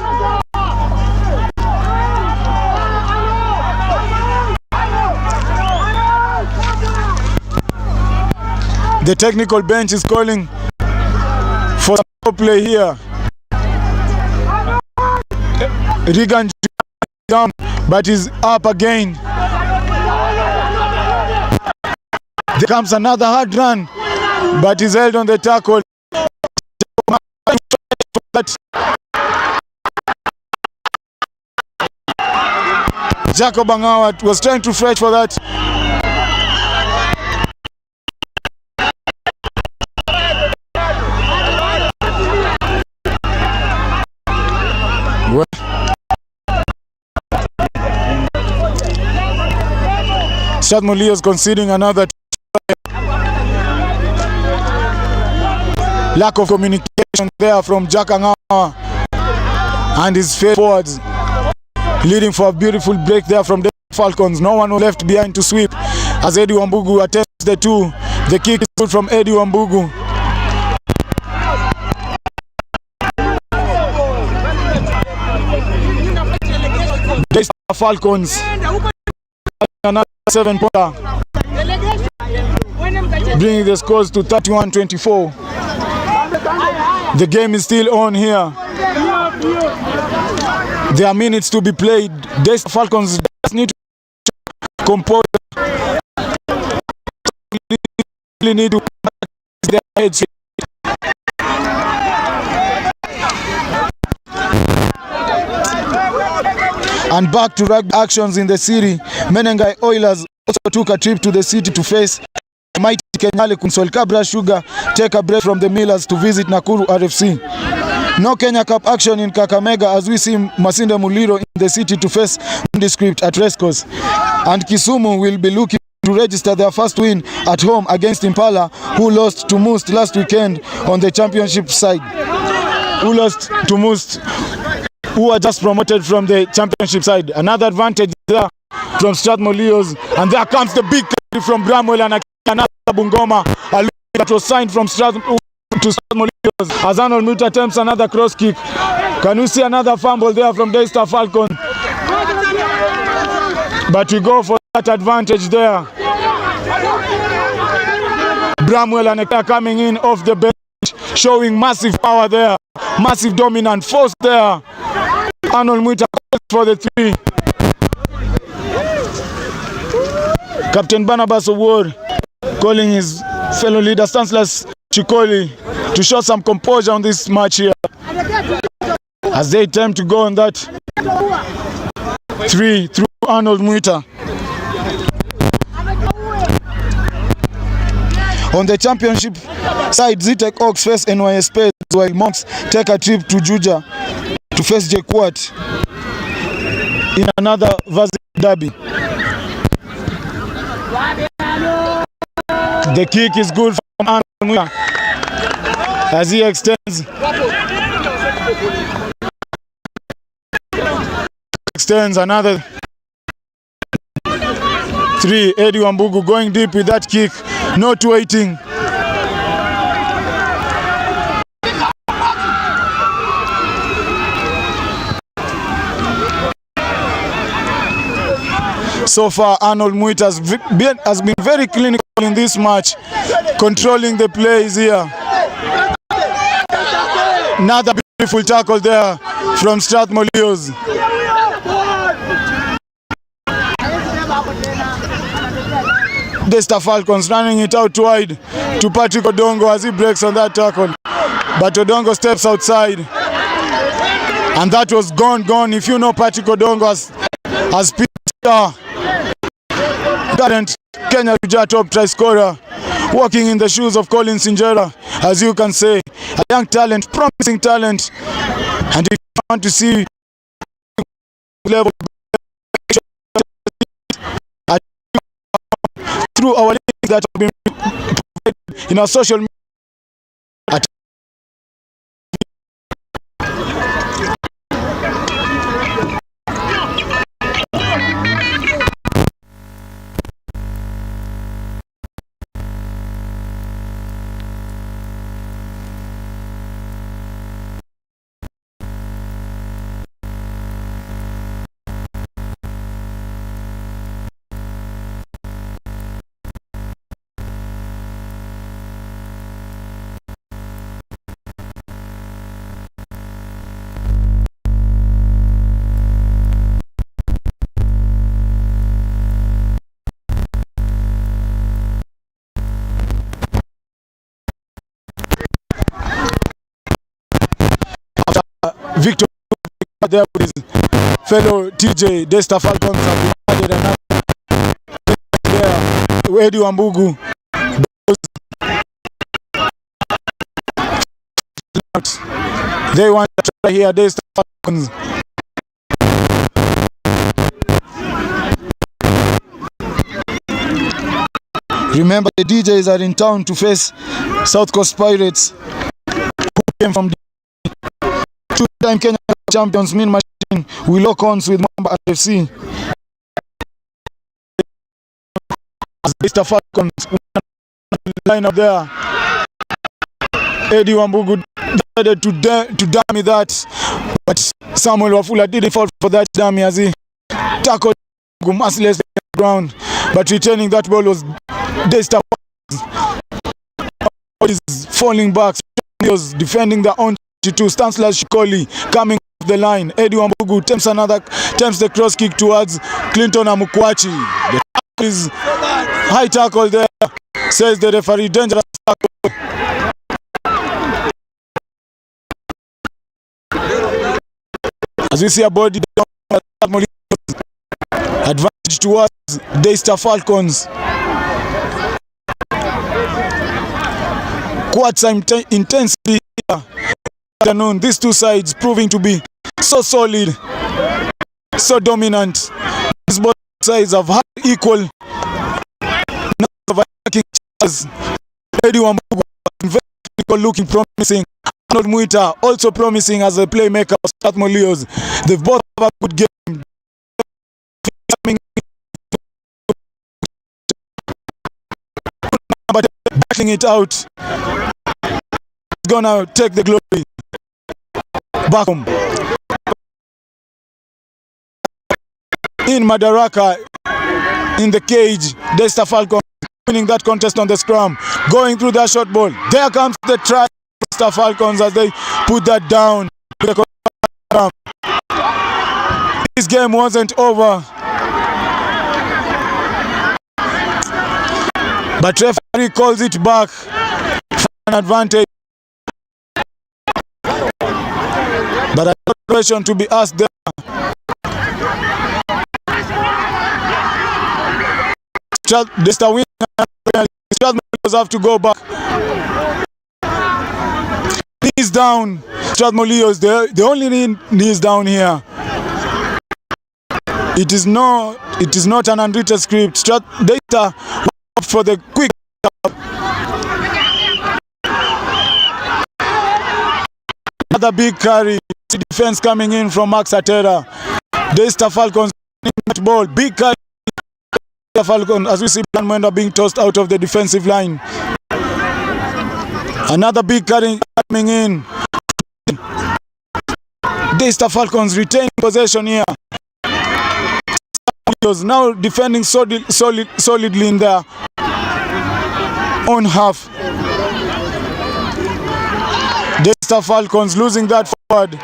The technical bench is calling for some play here. Regan down, but is up again. There comes another hard run, but is held on the tackle. Jacob Angawa was trying to stretch for that. Strathmore Leos conceding another lack of communication there from Jack Angawa and his forwards, leading for a beautiful break there from the Falcons. No one left behind to sweep as Eddie Wambugu attempts the two. The kick is good from Eddie Wambugu. Daystar Falcons another 7-pointer, bringing the scores to 31-24. The game is still on here. There are minutes to be played. Daystar Falcons just need to compose. Really need to their heads. And back to rugby actions in the city. Menengai Oilers also took a trip to the city to face mighty Kenyale Kunsol Kabra Sugar take a break from the Millers to visit Nakuru RFC. No Kenya Cup action in Kakamega as we see Masinde Muliro in the city to face Nondescript at Rescos. And Kisumu will be looking to register their first win at home against Impala, who lost to Must last weekend on the championship side. Who lost to Must, who are just promoted from the championship side. Another advantage there from Strathmore Leos, and there comes the big carry from Bramwell and another Bungoma, a that was signed from Strathmore to Strathmore Leos as Arnold Muta attempts another cross kick. Can we see another fumble there from Daystar Falcon? But we go for that advantage there. Bramwell and Eka coming in off the bench, showing massive power there, massive dominant force there. Arnold Muta for the three. Captain Barnabas Award calling his fellow leader Stanislas Chikoli to show some composure on this match here as they attempt to go on that three through Arnold Muta. On the championship side, Zitek Oaks face NYS Spades, while Monks take a trip to Juja to face JKUAT in another Varsity derby. The kick is good from Arnold Muta as he extends another three. Eddie Wambugu going deep with that kick, not waiting. So far, Arnold Muta has been very clinical in this match, controlling the plays here. Another beautiful tackle there from Strathmore Leos. Daystar Falcons running it out wide to Patrick Odongo as he breaks on that tackle. But Odongo steps outside. And that was gone. If you know Patrick Odongo as Peter, current Kenya top try scorer, walking in the shoes of Colin Sinjera, as you can say, a young talent, promising talent. And if you want to see level through our links that have been provided in our social media, Victor there with his fellow TJ Daystar Falcons have been added another there. Eddie Wambugu. They want to try here Daystar Falcons. Remember, the DJs are in town to face South Coast Pirates, who came from the two-time Kenyan champions. Mean Machine will lock ons with Mamba FC. As Daystar Falcons line up there, Eddie Wambugu decided to dummy that, but Samuel Wafula didn't fall for that dummy as he tackled mercilessly on the ground. But retaining that ball was Daystar Falcons. Is falling back. He was defending the own 22. Stanislas Shikoli coming off the line. Eddie Wambugu attempts the cross kick towards Clinton Amukwachi. The tackle is high tackle there, says the referee. Dangerous tackle. As we see a body down, advantage towards Daystar Falcons. Quite some intensity here. Afternoon, these two sides proving to be so solid, so dominant. These both sides have had equal number of attacking chances. Eddie Wambugu looking promising. Arnold Muita also promising as a playmaker of Strathmore Leos. They've both have a good game. But backing it out, it's gonna take the glory back home. In Madaraka, in the cage, Daystar Falcons winning that contest on the scrum, going through that short ball. There comes the try. Daystar Falcons as they put that down. This game wasn't over, but referee calls it back for an advantage. But a question to be asked there. Daystar win. Strathmore have to go back. Knees down. Strathmore Leos, they only need knees down here. It is not an unwritten script. Daystar opt for the quick. Another big carry. Defense coming in from Max Atera. Daystar Falcons that ball. Big carry. Daystar Falcons, as we see Plan Mwenda being tossed out of the defensive line. Another big carry coming in. Daystar Falcons retain possession here. Now defending solidly in their own half. Daystar Falcons losing that forward,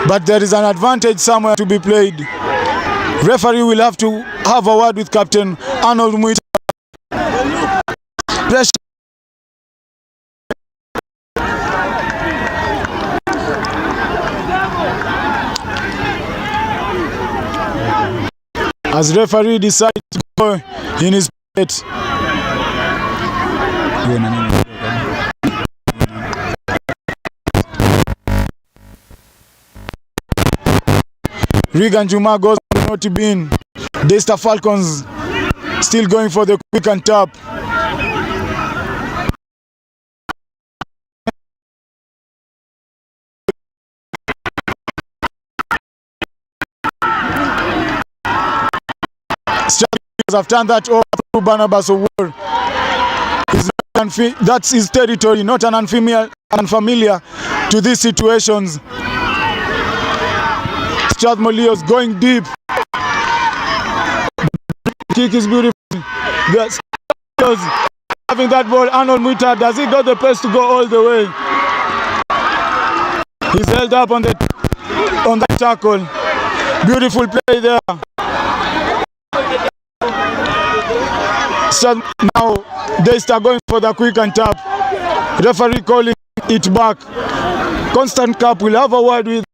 but there is an advantage somewhere to be played. Referee will have to have a word with Captain Arnold Muita. Pressure. As referee decides to go in his plate. Regan Juma goes on the naughty bin. Daystar Falcons still going for the quick and tap. Have turned that over to Barnabas of War. That's his territory, not an unfamiliar to these situations. Strathmore Leos going deep. Kick is beautiful. Yes. Having that ball, Arnold Muita, does he got the pace to go all the way? He's held up on the tackle. Beautiful play there. So now Daystar going for the quick and tap. Referee calling it back. Constant Cap will have a word with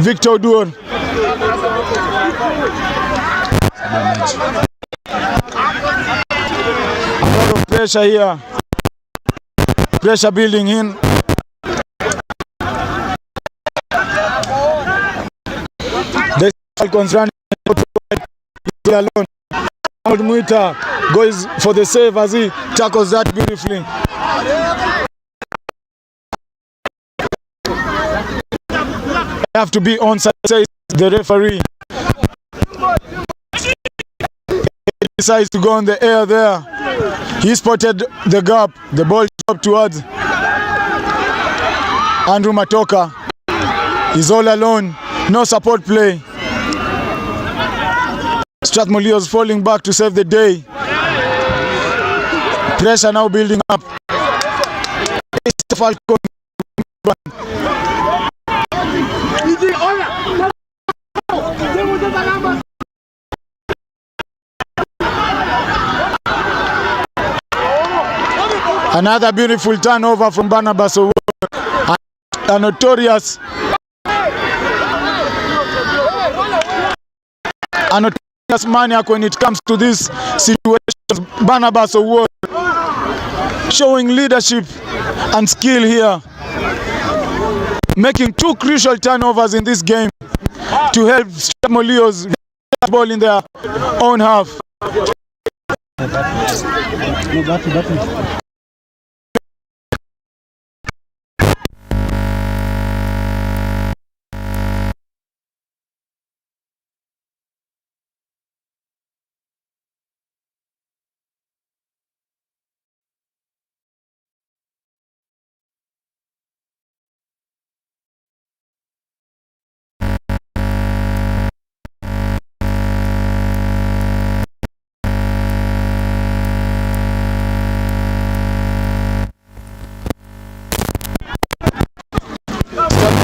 Victor Duor. A lot of pressure here. Pressure building in. The Falcons running alone. Muita goes for the save as he tackles that beautifully. Have to be onside, says the referee. He decides to go on the air there. He spotted the gap. The ball dropped towards Andrew Matoka. He's all alone. No support play. Strathmore Leos falling back to save the day. Pressure now building up. Falcons. Another beautiful turnover from Barnabas Owuor. A notorious maniac when it comes to this situation. Barnabas Owuor showing leadership and skill here, making 2 crucial turnovers in this game to help Strathmore Leos get the ball in their own half.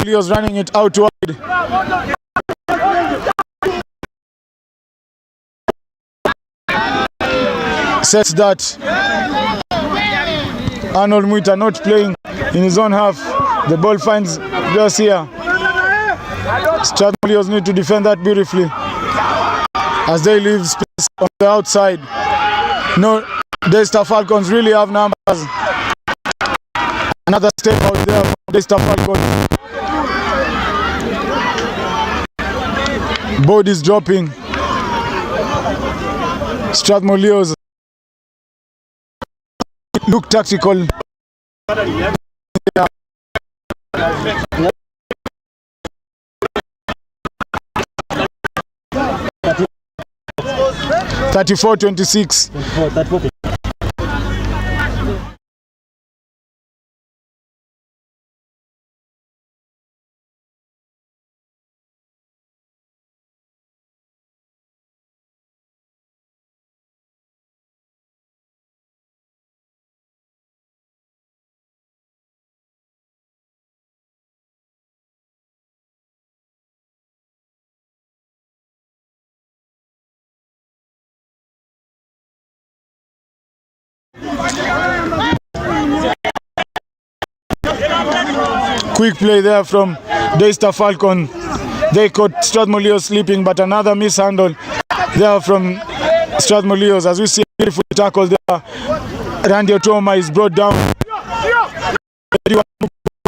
Leos running it out wide. Sets that. Arnold Muita not playing in his own half. The ball finds just here. Strathmore Leos need to defend that beautifully as they leave space on the outside. No, Daystar Falcons really have numbers. Another step out there from Daystar Falcons. Bodies dropping. Strathmore Leos look tactical. 34-26. Quick play there from Daystar Falcon. They caught Strathmore Leos sleeping, but another mishandle there from Strathmore Leos. As we see a beautiful tackle there, Randy Otoma is brought down.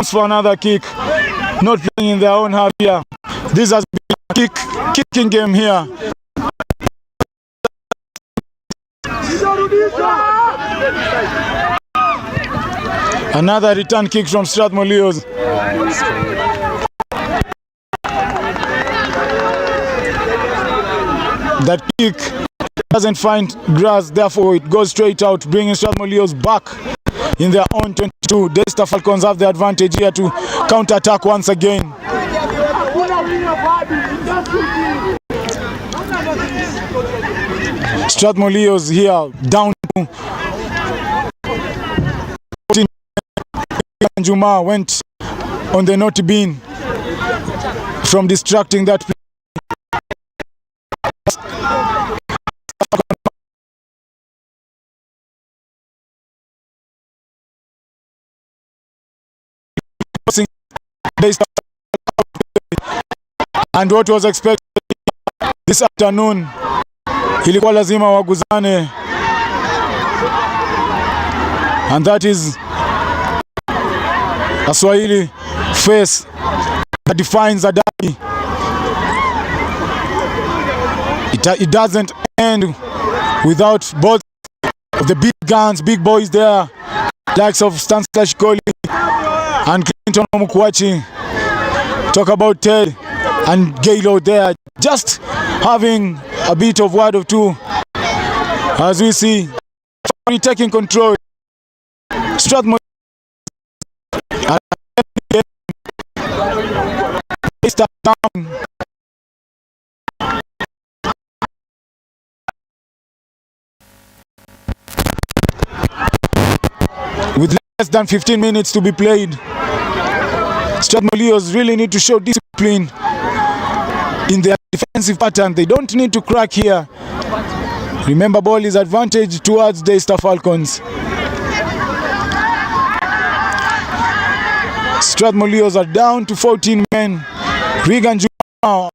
For another kick, not playing in their own half here. This has been a kicking game here. Another return kick from Strathmore Leos. That kick doesn't find grass, therefore it goes straight out, bringing Strathmore Leos back in their own 22. Daystar Falcons have the advantage here to counter-attack once again. Strathmore Leos here down to Juma went on the naughty bin from distracting that play. And what was expected this afternoon, ilikuwa lazima waguzane, and that is a Swahili face that defines a derby. It doesn't end without both of the big guns, big boys there, likes of Stanislas Shikoli and Clinton Omukwachi. Talk about Ted and Gaylord there, just having a bit of word or two, as we see taking control. Strathmore down. With less than 15 minutes to be played, Strathmore really need to show discipline in their defensive pattern. They don't need to crack here. Remember, ball is advantage towards Daystar Falcons. Strathmore are down to 14 men. Regan Juma,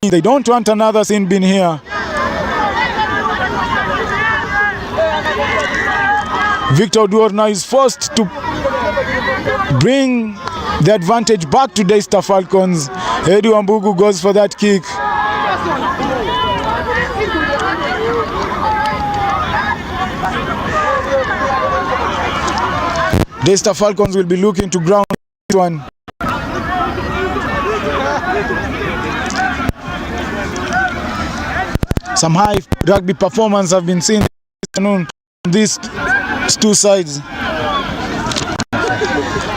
they don't want another sin bin here. Victor Duor now is forced to bring the advantage back to Daystar Falcons. Eddie Wambugu goes for that kick. Daystar Falcons will be looking to ground this one. Some high rugby performance have been seen this afternoon on these two sides.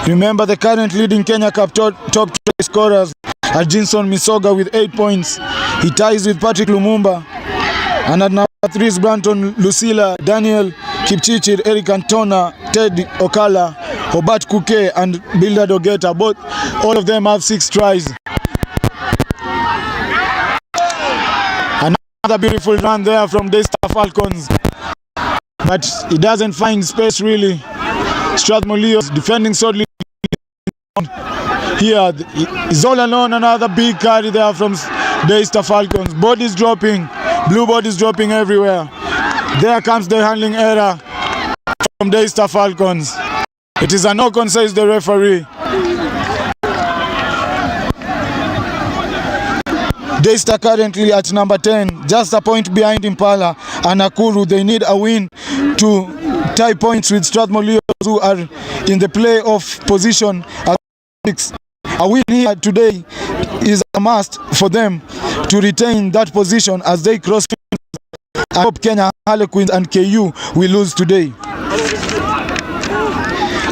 Remember, the current leading Kenya Cup top try scorers are Jinson Misoga with 8 points. He ties with Patrick Lumumba. And at number 3 is Branton Lucilla, Daniel Kipchichir, Eric Antona, Ted Okala, Hobart Kuke and Bildad Ogeta. All of them have 6 tries. Another beautiful run there from Daystar Falcons, but it doesn't find space really. Strathmore defending solidly here. He's all alone. Another big carry there from Daystar Falcons. Bodies dropping, blue bodies dropping everywhere. There comes the handling error from Daystar Falcons. It is a knock-on, says the referee. Daystar currently at number 10, just a point behind Impala and Nakuru. They need a win to tie points with Strathmore, who are in the playoff position at 6. A win here today is a must for them to retain that position as they cross. I hope Kenya Harlequins and KU will lose today.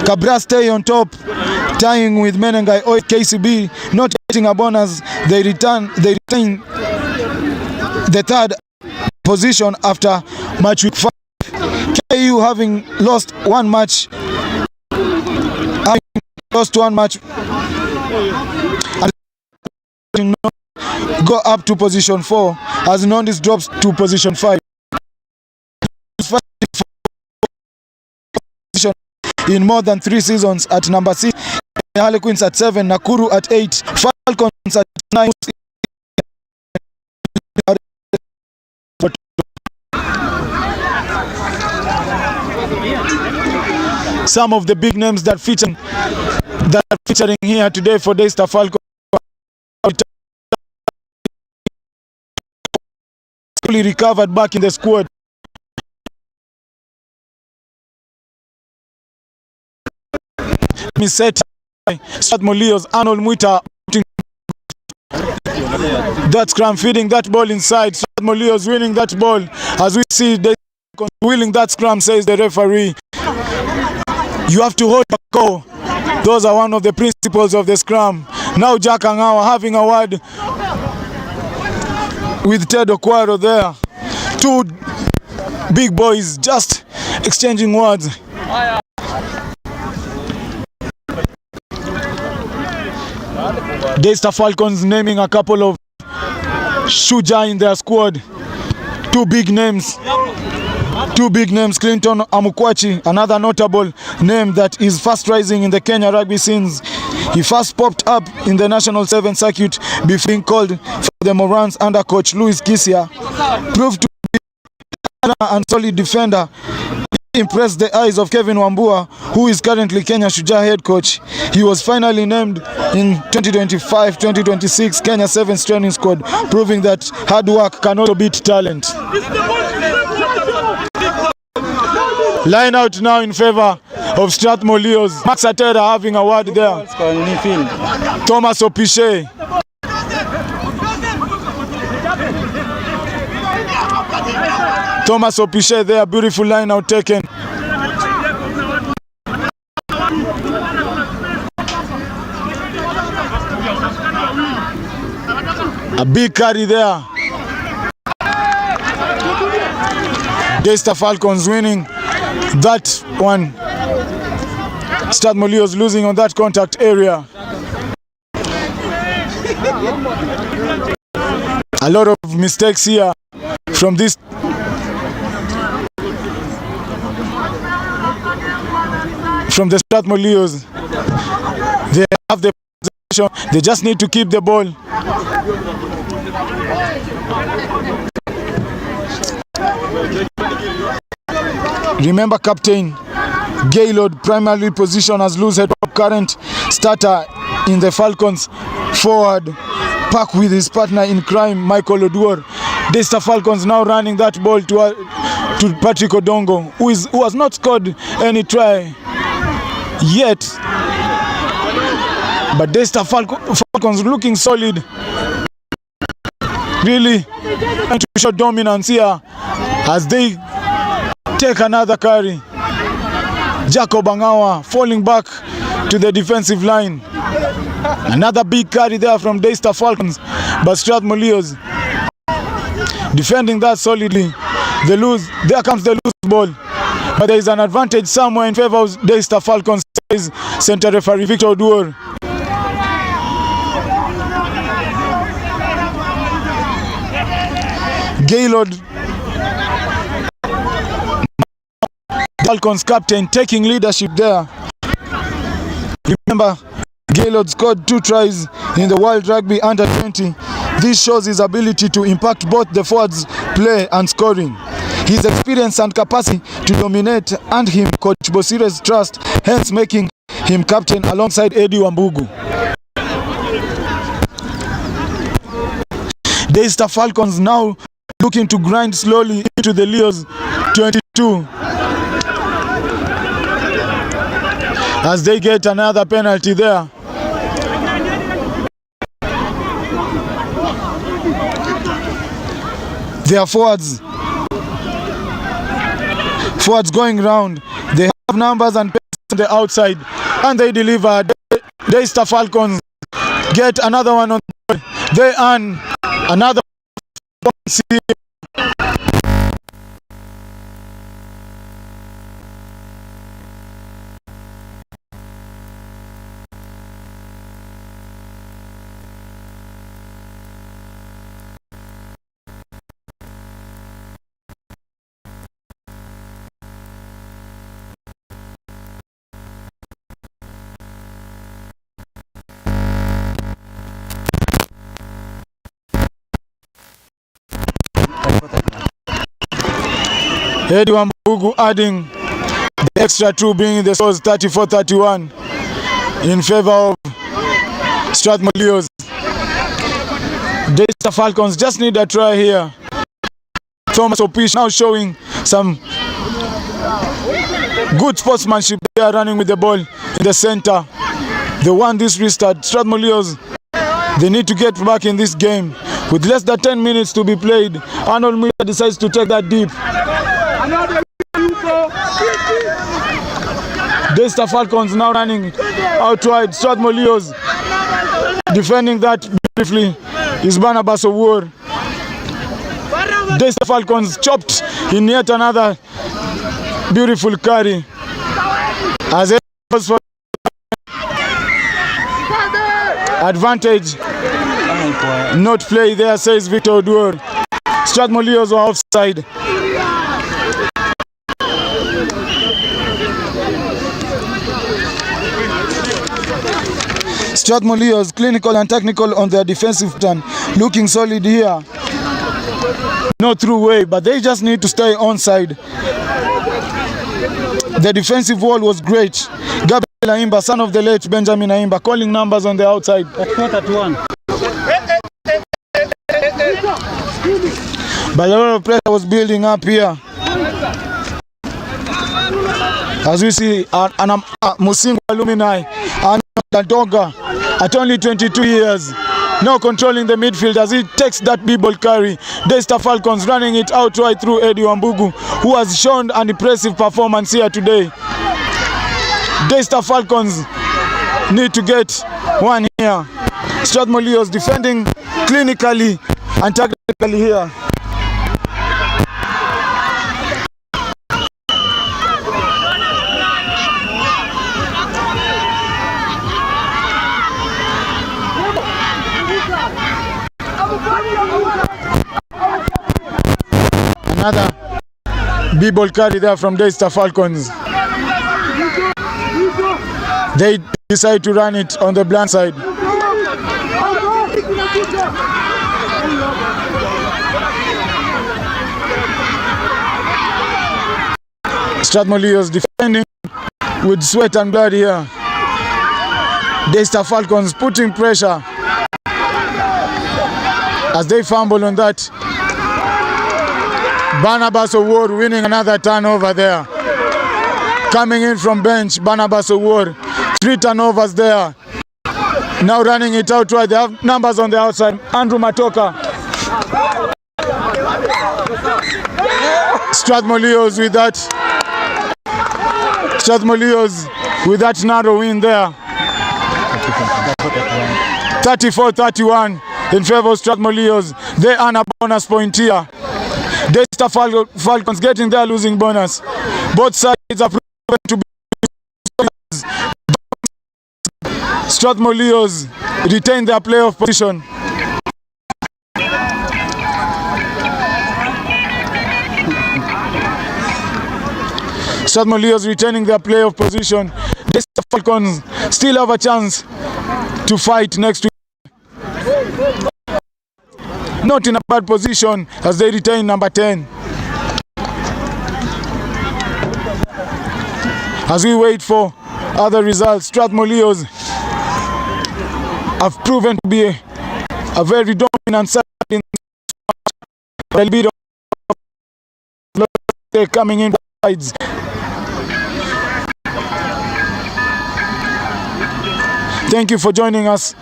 Cabra stay on top, tying with Menengai or KCB, not getting a bonus. They retain the 3rd position after match week 5. KU having lost one match, go up to position 4 as Nondis drops to position 5. In more than 3 seasons at number 6, Harlequins at 7, Nakuru at 8, Falcons at 9. Some of the big names that are featuring here today for Daystar Falcons fully recovered back in the squad. Set Strathmore Arnold Muita. That scrum feeding that ball inside. Strathmore winning that ball. As we see the winning that scrum, says the referee. You have to hold a call. Those are one of the principles of the scrum. Now Jack Angawa having a word with Ted Okwaro there. 2 big boys just exchanging words. Daystar Falcons naming a couple of Shuja in their squad. 2 big names. Clinton Amukwachi, another notable name that is fast rising in the Kenya rugby scenes. He first popped up in the National 7 circuit before being called for the Morans under coach Louis Kisia. Proved to be and solid defender. He impressed the eyes of Kevin Wambua, who is currently Kenya Shujaa head coach. He was finally named in 2025-2026 Kenya 7's training squad, proving that hard work can also beat talent. Line out now in favor of Strathmore Leos. Max Atera having a word there. Thomas Opiche. Thomas Opiche there, beautiful line out taken. A big carry there. Daystar Falcons winning that one. Strathmore Leos losing on that contact area. A lot of mistakes here from the Strathmore Leos. They have the possession. They just need to keep the ball. Remember, Captain Gaylord primarily positioned as loose head top current starter in the Falcons forward pack with his partner in crime, Michael Oduor. Daystar Falcons now running that ball to Patrick Odongo, who has not scored any try yet. But Daystar Falcons looking solid. Really trying to show dominance here as they take another carry. Jacob Angawa falling back to the defensive line. Another big carry there from Daystar Falcons, but Strathmore Leos defending that solidly. There comes the loose ball, but there is an advantage somewhere in favor of Daystar Falcons, says center referee Victor Oduor. Gaylord, Falcons captain, taking leadership there. Remember, Gaylord scored 2 tries in the World Rugby Under-20. This shows his ability to impact both the forwards' play and scoring. His experience and capacity to dominate earned him Coach Bosire's trust, hence making him captain alongside Eddie Wambugu. Daystar Falcons now looking to grind slowly into the Leos 22 as they get another penalty there. Their forwards going round. They have numbers and on the outside, and they deliver. Daystar Falcons get another one on the board. They earn another one. Eddie Wambugu adding the extra 2, being the scores 34-31 in favor of Strathmore Leos. Daystar Falcons just need a try here. Thomas Opish now showing some good sportsmanship. They are running with the ball in the center. They won this restart. Strathmore Leos, they need to get back in this game. With less than 10 minutes to be played, Arnold Miller decides to take that deep. Daystar Falcons now running out wide. Strathmore Leos defending that beautifully is Barnabas Owuor. Daystar Falcons chopped in yet another beautiful carry as it was for advantage. Not play there, says Victor Oduor. Strathmore Leos were offside. Strathmore Leos, clinical and technical on their defensive turn, looking solid here. No through way, but they just need to stay onside. The defensive wall was great. Gabriel Aimba, son of the late Benjamin Aimba, calling numbers on the outside. But a lot of pressure was building up here. As we see, Musingo alumni, Dantonga, at only 22 years, now controlling the midfield as he takes that b-ball carry. Daystar Falcons running it outright through Eddie Wambugu, who has shown an impressive performance here today. Daystar Falcons need to get one here. Strathmore Leos defending clinically and tactically here. Another b-ball carry there from Daystar Falcons. They decide to run it on the blind side. Strathmore Leos defending with sweat and blood here. Daystar Falcons putting pressure as they fumble on that. Barnabas Award winning another turnover there. Coming in from bench, Barnabas Award. 3 turnovers there. Now running it outright. They have numbers on the outside. Andrew Matoka. Strathmore Leos with that. Strathmore Leos with that narrow win there. 34-31 in favor of Strathmore Leos. They earn a bonus point here. Daystar Falcons getting their losing bonus. Both sides are proven to be. Strathmore Leos retain their playoff position. Strathmore Leos retaining their playoff position. Daystar Falcons still have a chance to fight next week. Not in a bad position as they retain number 10. As we wait for other results, Strathmore Leos have proven to be a very dominant side in a bit of coming in sides. Thank you for joining us.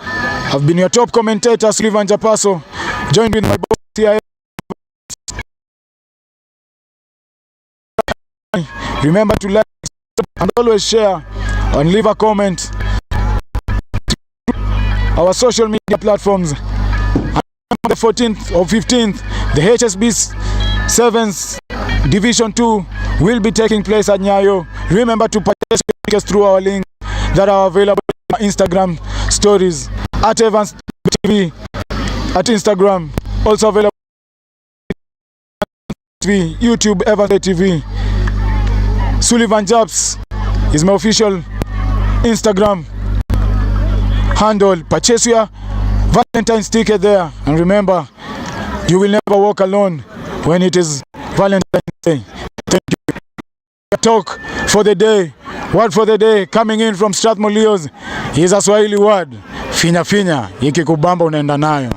I've been your top commentator, Sullivan Japaso, joined with my boss here. Remember to like and always share and leave a comment. Our social media platforms. On the 14th or 15th, the HSB 7th Division 2 will be taking place at Nyayo. Remember to purchase tickets through our link that are available on Instagram stories at Evans TV at Instagram. Also available on YouTube Evans TV. Sullivan Japs is my official Instagram handle. Purchase your Valentine's ticket there, and remember, you will never walk alone when it is Valentine's Day. Thank you. Talk for the day, word for the day, coming in from Strathmore Leos is a Swahili word, finya finya, ikikubamba unaenda nayo.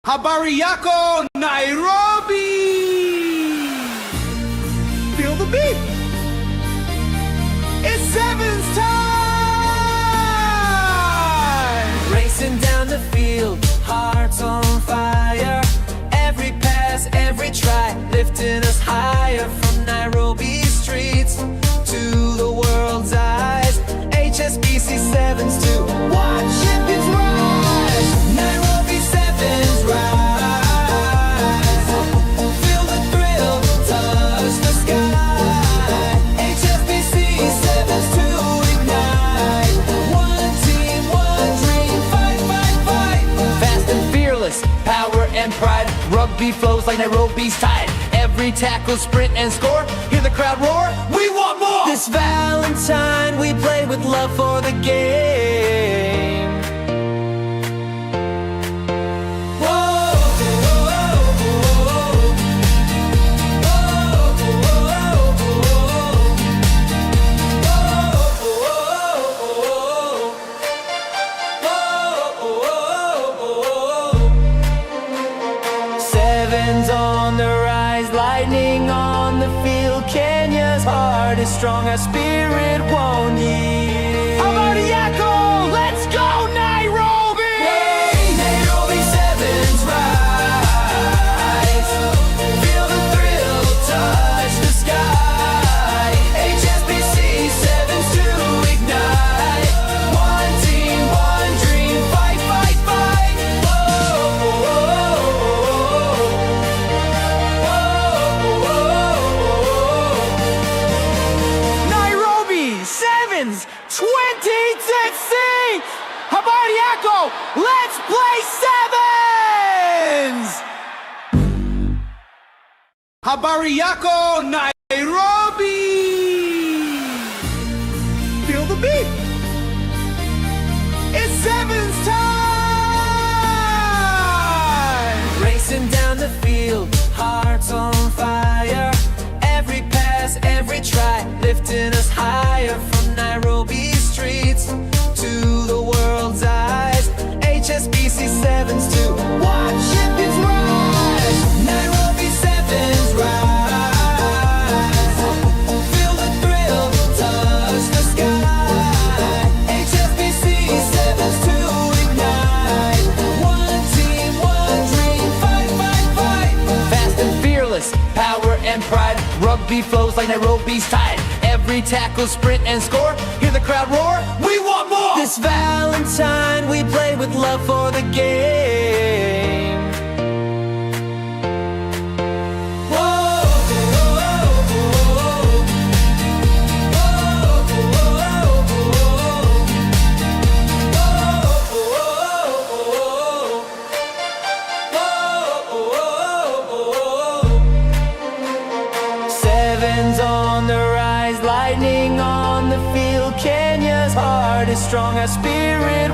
Habari yako Nairobi. Feel the beat. It's Sevens time. Racing down the field, hearts on fire. Every pass, every try, lifting us higher from Nairobi streets to the world's eyes. HSBC Sevens to watch champions rise. Nairobi Sevens rise. Feel the thrill, touch the sky. HSBC Sevens to ignite. One team, one dream, fight, fight, fight. Fast and fearless, power and pride. Rugby flows like Nairobi's tide. Every tackle, sprint and score. Hear the crowd roar, we want more! This Valentine we play with love for the game. Whoa, whoa, Sevens on the rise, lightning on the field. Kenya's heart is strong, our spirit won't yield. Habari yako, let's go Nairobi! Hey, Nairobi Sevens rise. Feel the thrill, touch the sky. HSBC Sevens to ignite. One team, one dream, fight, fight, fight. Nairobi Sevens 2016. Habari yako, let's play sevens. Habari yako Nairobi. Feel the beat. It's Sevens time. Racing down the field, hearts on fire. Every pass, every try, lifting us higher from Nairobi streets to the world's eyes. HSBC Sevens to watch champions rise. Nairobi Sevens rise. Feel the thrill, touch the sky. HSBC Sevens to ignite. One team, one dream, fight, fight, fight. Fast and fearless, power and pride. Rugby flows like Nairobi's tide. Every tackle, sprint and score. Hear the crowd roar, we want more! This Valentine we play with love for the game. Whoa, Sevens on the rise, lightning on the field. Kenya's heart is strong, our spirit